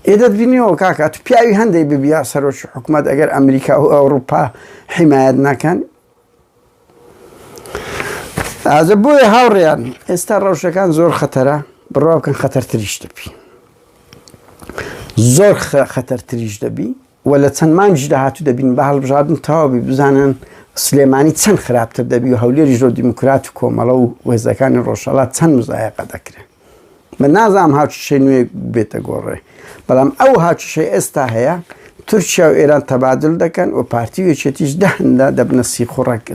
ئێدەت بینیەوە کاکات و پیاوی هەندێک ببیا سەرۆکی حکوومەت ئەگەر ئەمریکا و ئەوروپا حیمایەت ناکەن ئازە بۆیە هاوڕێیان ئێستا ڕەوشەکان زۆر خەتەرە بڕوا بکەن خەتەرتریش دەبی زۆر خەتەرتریش دەبی و لە چەند مانگی داهاتوو دەبین بە هەڵبژاردن تەواوی بزانن سلێمانی چەند خراپتر دەبی و هەولێری ژۆ دیموکرات و کۆمەڵە و وێزەکانی ڕۆژهەڵات چەند مزایقە دەکرێت من نازانم هاوچشەی نوێ بێتە گۆڕێ بەڵام ئەو هاوچشەی ئێستا هەیە تورکیا و ئێران تەبادل دەکەن و پارتی و یەکێتیش دەهەندە دەبنە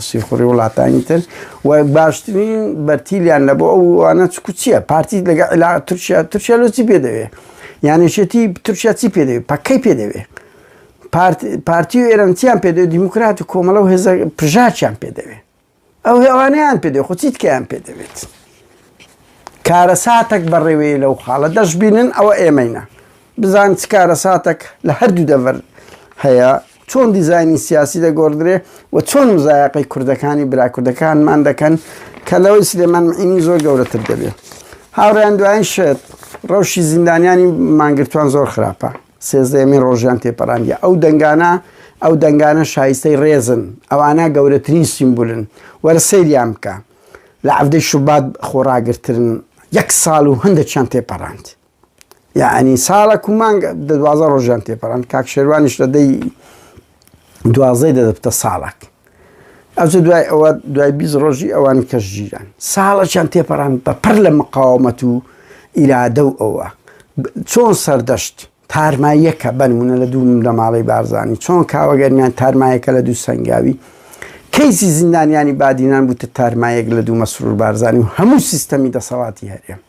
سیخوڕی وڵاتانی تر و باشترین بەرتیلیان لە بۆ ئەوانە چکو چییە پارتی لەگە تورکیا لۆچی پێدەوێ یانێشێتی تورکیا چی پێدەوێت پەکەی پێدەوێت پارتی و ئێرانچیان پێدەوێت دیموکرات و کۆمەڵە و هێزە پژاچیان پێدەوێت ئەو هێوانیان پێدەوێت خۆ چیتکەیان پێدەوێت کارە ساتێک بەڕێوەیە لەو خاڵە دەشبینن ئەوە ئێمەینە بزان چ کارە ساتێک لە هەردوو دەڤەر هەیە چۆن دیزایانی سیاسی دەگۆڕدرێ و چۆن مزایقەی کوردەکانی برا کوردەکانمان دەکەن کە لەوەی سلێمان معینی زۆر گەورەتر دەبێت. هاوڕێیان دوایین شێت ڕەوشی زیندانیانی مانگرتوان زۆر خراپە 13 ڕۆژیان تێپەڕاندیە ئەو دەنگانە شایستەی ڕێزن ئەوانە گەورەترین سیمبولن وەرە سەیریان بکە لە عەفدەی شوبات خۆڕاگرترن 1 ساڵ و هەندێکیان تێپەڕاند یعنی ساڵێک و مانگ 12 ڕۆژیان تێپەڕاند کاک شێروانیش لە دەی 12 دەدەبتە ساڵێک ئەوجە دوای ئەوە دوای 20 ڕۆژی ئەوانی کەشگیران ساڵێکیان تێپەڕاند بە پڕ لە مقاومەت و ئیرادە و ئەوە چۆن سەردەشت تارماییەکە بنمونە لە دوو لە ماڵی بارزانانی چۆن کاوەگەرمیان تارمایەکە لە دوو سنگاوی کەیسی زیندانیانی بادینان بووتە تارمایەک لە دوو مەسرور بارزانانی و هەموو سیستەمی دەسەڵاتی هەرێم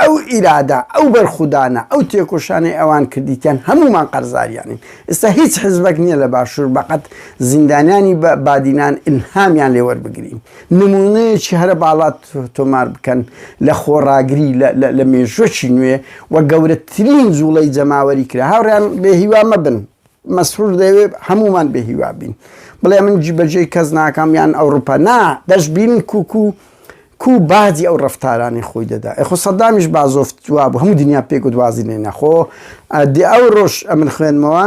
ئەو ئیرادە ئەو بەرخودانە ئەو تێکۆشانەی ئەوان کردیتیان هەموومان قەرزاریانین ئێستا هیچ حزبێک نییە لە باشوور بەقەت زیندانیانی بادینان ئیلهامیان لێ وەربگرین نمونەیەکی هەرە باڵات تۆمار بکەن لە خۆڕاگری لە مێژوەکی نوێ و گەورەترین جوڵەی جەماوەری کرا هاوڕیان بێهیوا مەبن مەسرور دەوێت هەمومان بێهیوا بین بڵێ من بەجێی کەس ناکەم یان ئەوروپا نا دەشبین کو بازی ئەو ڕفتارانی خۆی دەدا خۆ سەدامیش بازۆفت جواب هەموو دنیا پێک و دوازی نێنە خۆ ئەو ڕۆژ ئەمن خوێنمەوە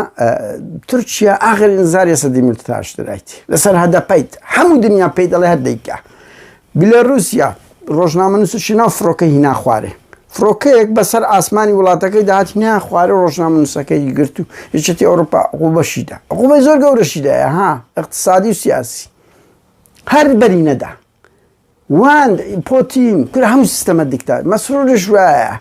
تورکیا ئاخر ئینزاری سەدی ملتاش دەرایتی لەسەر هەدەپەیت هەموو دنیا پێی دەڵێ هەردەیکە بیلۆروسیا ڕۆژنامە نووسشی ناو فڕۆکەی هینا خوارێ فڕۆکەیەک بەسەر ئاسمانی وڵاتەکەی داهاتی هینا خوارە ڕۆژنامە نووسەکەی گرت و یەکێتی ئەوروپا عقوبەشیدا عقوبەی زۆر گەورەشیدایە ها اقتصادی و سیاسی هەر بەری نەدا وان پۆتین کرا هەموو سیستەمە دیکتات مەسرورش وایە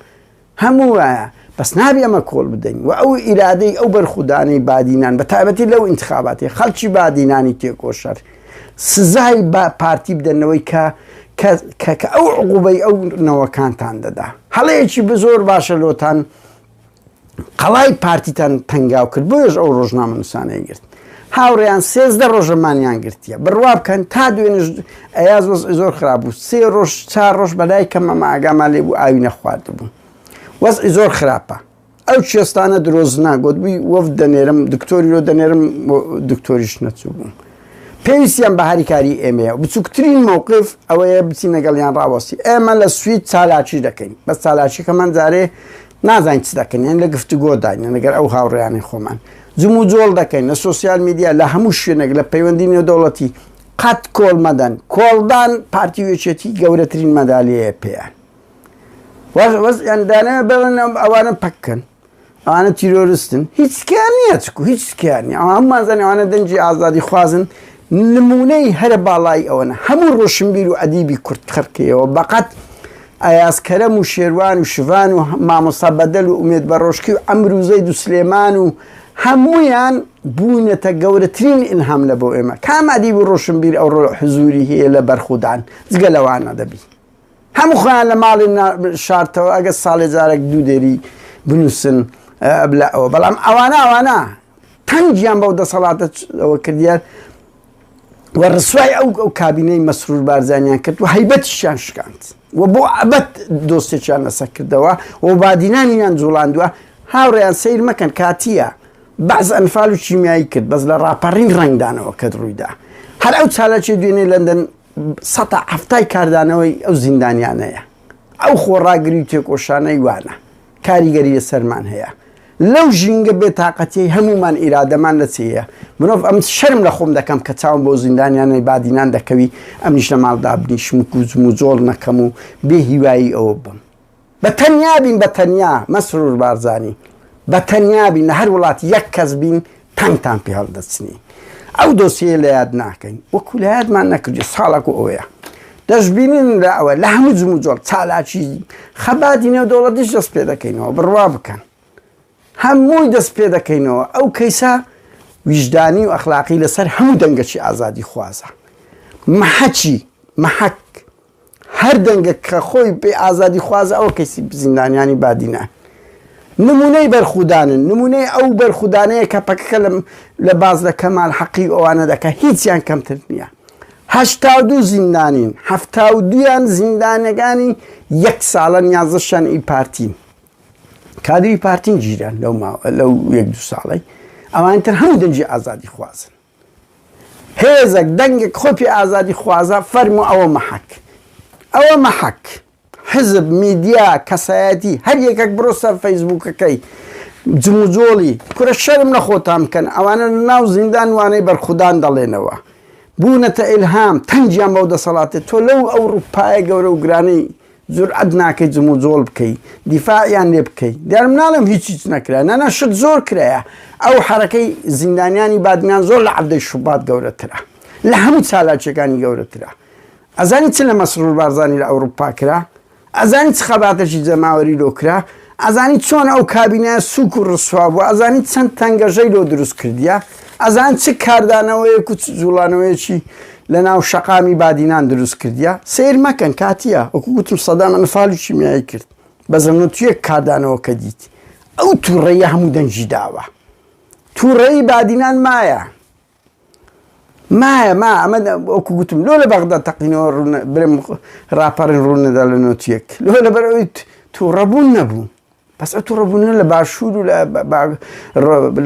هەموو وایە بەس نابێ ئەمە کۆڵ بدەین و ئەو ئیرادەی ئەو بەرخودانەی بادینان بە تایبەتی لەو ئینتخاباتی خەڵکی بادینانی تێکۆشەر سزای پارتی بدەنەوەی کە ئەو عقوبەی ئەو نەوەکانتان دەدا هەڵەیەکی بزۆر باشە لۆتان قەڵای پارتیتان تەنگاو کرد بۆیش ئەو ڕۆژنامە نووسانەی گرت هاوڕێیان 13 ڕۆژەمانیان گرتیە بڕوا بکەن تا دوێنش ئەیاز زۆر خراپ بوو 3 ڕۆژ 4 ڕۆژ بەلای کەمەمە ئاگامان لێ بوو ئاوی نەخواردبوو وەزعی زۆر خراپە ئەو چێستانە درۆزنا گوتبووی وەفد دەنێرم دکتۆری لۆ دەنێرم دکتۆریش نەچوو بووم پێویستیان بە هەریکاری ئێمەیە بچووکترین مووقف ئەوەیە بچین لەگەڵیان ڕاوەستی ئێمە لە سوید چالاکی دەکەین بەس چالاکیەکەمان جارێ نازانین چ دەکەین یان لە گفتوگۆ داین لەگەر ئەو هاوڕێیانی خۆمان جم و جۆڵ دەکەین لە سۆسیال میدیا لە هەموو شوێنێک لە پەیوەندی نێودەوڵەتی قەت کۆڵ مەدەن کۆڵدان پارتی وێچێتی گەورەترین مەدالیەیە پێیان یاندانە بڵێن ئەوانە پەککەن ئەوانە تیرۆریستن هیچکیان نییە چکو هیچکیان نیە ئەوە هەمومانزانانی ئەوانە دەنجی ئازادی خوازن نمونەی هەرە باڵای ئەوەنە هەموو ڕۆشنبیر و ئەدیبی کورد خەرکەیەوە بەقەت ئایاسکەرەم و شێروان و شڤان و مامۆستا بەدەل و ئومێد بەڕۆژکی و ئەمروزەید و سلێمان و هەموویان بوونەتە گەورەترین ئیلهام لە بۆ ئێمە کام ئەدیب و ڕۆشنبیر ئەو حزوری هەیە لە بەرخودان جگە لەوانە دەبی هەموو خۆیان لە ماڵی شارتەوە ئەگە ساڵێ جارێک دوو دێری بنووسن بلا ئەوە بەڵام ئەوانە تەنگیان بەو دەسەڵاتە ئەوە کردیان و ڕسوای ئەو کابینەی مەسرور بارزانیان کرد و هەیبەتیشیان شکاند و بۆ ئەبەت دۆستێکیان لەسەر کردەوە و بادینانیان جوڵاندووە هاوڕێیان سیر مەکەن کاتیە بەعز ئەنفال و چیمیایی کرد بەس لە ڕاپەڕین ڕنگدانەوە کە ڕوویدا هەر ئەو چالاکی دوێنێ لەندەن 100 کاردانەوەی ئەو زیندانیانەیە ئەو خۆڕاگری و تێکۆشانەی وانە کاریگەری لە سەرمان هەیە لەو ژینگە بێتاقەتی هەمومان ئیرادەمان لە چێیە مرۆڤ ئەم شەرم لە خۆم دەکەم کە چاوم بۆ زیندانیانەی بادینان دەکەوی ئەمنیش لە ماڵدا بنیشم و کوزم و جۆڵ نەکەم و بێ هیوایی ئەوە بم بە تەنیا بین بە تەنیا مەسرور بارزانی بە تەنیا بین لە هەر وڵاتی یەک کەس بین تەنگتان پێ هەڵدەچنی ئەو دۆسیە لە یاد ناکەین وەکو لە یادمان نەکردی ساڵێک و ئەوەیە دەشبینین لە ئەوە لە هەموو جم و جۆڵ چالاکی خەباتی نێودەوڵەتیش دەست پێ دەکەینەوە بڕوا بکەن هەمووی دەست پێ دەکەینەوە ئەو کەیسە ویژدانی و ئەخلاقی لەسەر هەموو دەنگەکی ئازادی خوازە مەحەک هەر دەنگە کە خۆی پێ ئازادی خوازە ئەو کەسی زیندانیانی بادینە نمونەی بەرخودانن نمونەی ئەو بەرخودانەیە کە پەکەکە لە باز لە کەمال حەقی ئەوانە دەکە هیچیان کەمتر نییە 82 زیندانین 72یان زیندانەکانی 1 ساڵە 11شان ئی پارتین کادری پارتین گیران لەو 1-2 ساڵی ئەوانتر هەموو دەنجی ئازادی خوازن هێزێک دەنگێک خۆپی ئازادی خوازە فەرمو ئەوە مەحەک ئەوە مەحەک حزب میدیا کەسایەتی هەر یەکێک بڕۆ سەر فەیسبووکەکەی جموجۆڵی کورە شەرم لە خۆتان بکەن ئەوانە ناو زیندان وانەی بەرخودان دەڵێنەوە بوونەتە ئیلهام تەنجیان بەو دەسەڵاتێت تۆ لەو ئەوروپایە گەورە و گرانەی جورئەت ناکەی جموجۆڵ بکەی دیفاعیان لێ بکەی دیارم ناڵێم هیچ نەکرا نەنا شت زۆر کرایە ئەو حرەکەی زیندانیانی بادنیان زۆر لە عەبدەی شوبات گەورەترە لە هەموو چالاکیەکانی گەورەترە ئەزانی چ لە مەسرور بارزانی لە ئەوروپا کرا ئەزانی چ خەباتەشی جەماوەری لۆ کرا ئەزانی چۆن ئەو کابینەیە سووک و ڕسوا بووە ئەزانی چەند تەنگەژەی لۆ دروست کردیە ئەزان چ کاردانەوەیەک و چ جوڵانەوەیەکی لە ناو شەقامی بادینان دروست کردیە سیر مەکەن کاتیە وەکو گوتم سەدام ئەنفاڵی چیمیایی کرد بەزەمنۆ تویەک کاردانەوە کە دیت ئەو تووڕەیە هەموو دەنجی داوە تووڕەیی بادینان مایە ئەمە وەکو گوتم لۆ لە بەغدا تەقینەوە برم ڕاپەڕین ڕوونەدا لە نۆتیەک لۆ لەبەرەوەی تووڕەبوون نەبوو بەس ئەو تووڕەبوونە لە باشوور و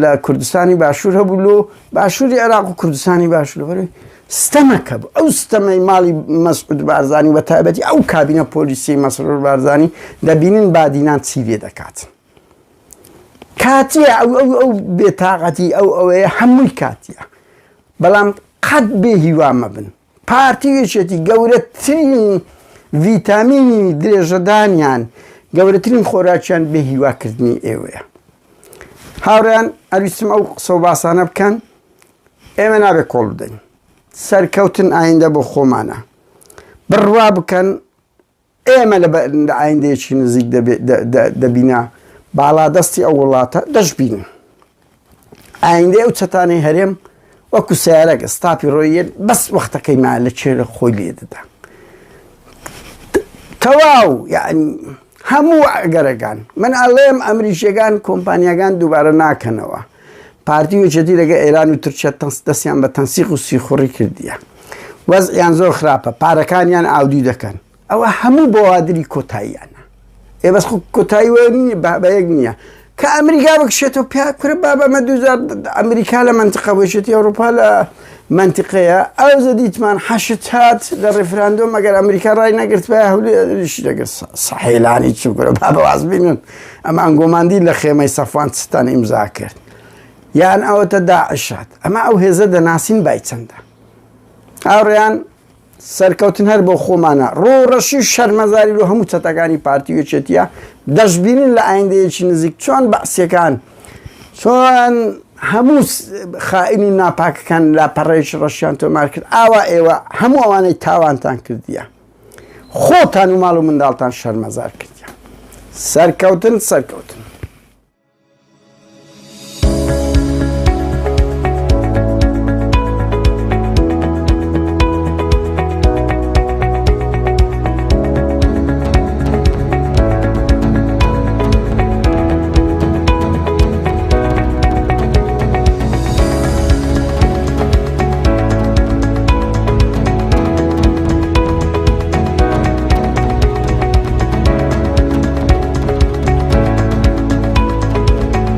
لە کوردستانی باشوور هەبوو لۆ باشووری عێراق و کوردستانی باشوور لەبەرەوەی ستەمەکە بوو ئەو ستەمەی ماڵی مەسعود بارزانی بە تایبەتی ئەو کابینە پۆلیسی مەسرور بارزانی دەبینن بادینان چی لێ دەکات کاتیە ئەو بێتاقەتی ئەوەیە هەمووی کاتیە بەڵام قەت بێ هیوا مەبن پارتیەکێتی گەورەترین ڤیتامینی درێژەدانیان گەورەترین خۆراکیان بێ هیواکردنی ئێوەیە هاوڕێیان ئەویستم ئەو قسە و باسانە بکەن ئێمە نابێت کۆڵ بدەین سەرکەوتن ئایندە بۆ خۆمانە بڕوا بکەن ئێمە لە ئایندەیەکی نزیک دەبینە باڵادەستی ئەو وڵاتە دەشبین ئایندەی ئەو چەتانەی هەرێم وەکو سیارەک ئەستاپی ڕۆیەت بەس وەختەکەی ما لە چێرە خۆی لێ دەدا تەواو یعنی هەموو ئەگەرەکان من ئەڵێم ئەمریکیەکان کۆمپانیەکان دووبارە ناکەنەوە پارتی وێچەتی لەگە ئێران و تورکیا دەستیان بە تەنسیق و سیخوڕی کردیە وەزعیان زۆر خراپە پارەکانیان ئاودی دەکەن ئەوە هەموو بۆوادری کۆتاییانە ئێ بەس کۆتایی بەیەک نییە کە ئەمریکا بکشێتەوە پیا کورە بابەمە 2000 ئەمریکا لە منتیقە بۆشێتی ئەوروپا لە منتیقەیە ئەو زەدیتمان حەشت هات لە ڕێفراندۆم ئەگەر ئەمریکا ڕای نەگرت بە هەولێریشی دەگرت سەحیلانی چ کورە بابە واز بینن ئەمە ئەنگۆماندی لە خێمەی سەفوان چستان ئیمزا کرد یان ئەوەتە داعشات ئەمە ئەو هێزە دەناسین بای چەندە ئاوڕێیان سەرکەوتن هەر بۆ خۆمانە ڕۆڕەشی شەرمەزاری و هەموو چەتەکانی پارتی وێچێتیە دەشبینن لە ئایندەیەکی نزیک چۆن بەعسیەکان چۆن هەموو خائین و ناپاکەکان لا پەڕێژ ڕەشیان تۆمار کرد ئاوا ئێوە هەموو ئەوانەی تاوانتان کردیە خۆتان و ماڵ و منداڵتان شەرمەزار کردیە سەرکەوتن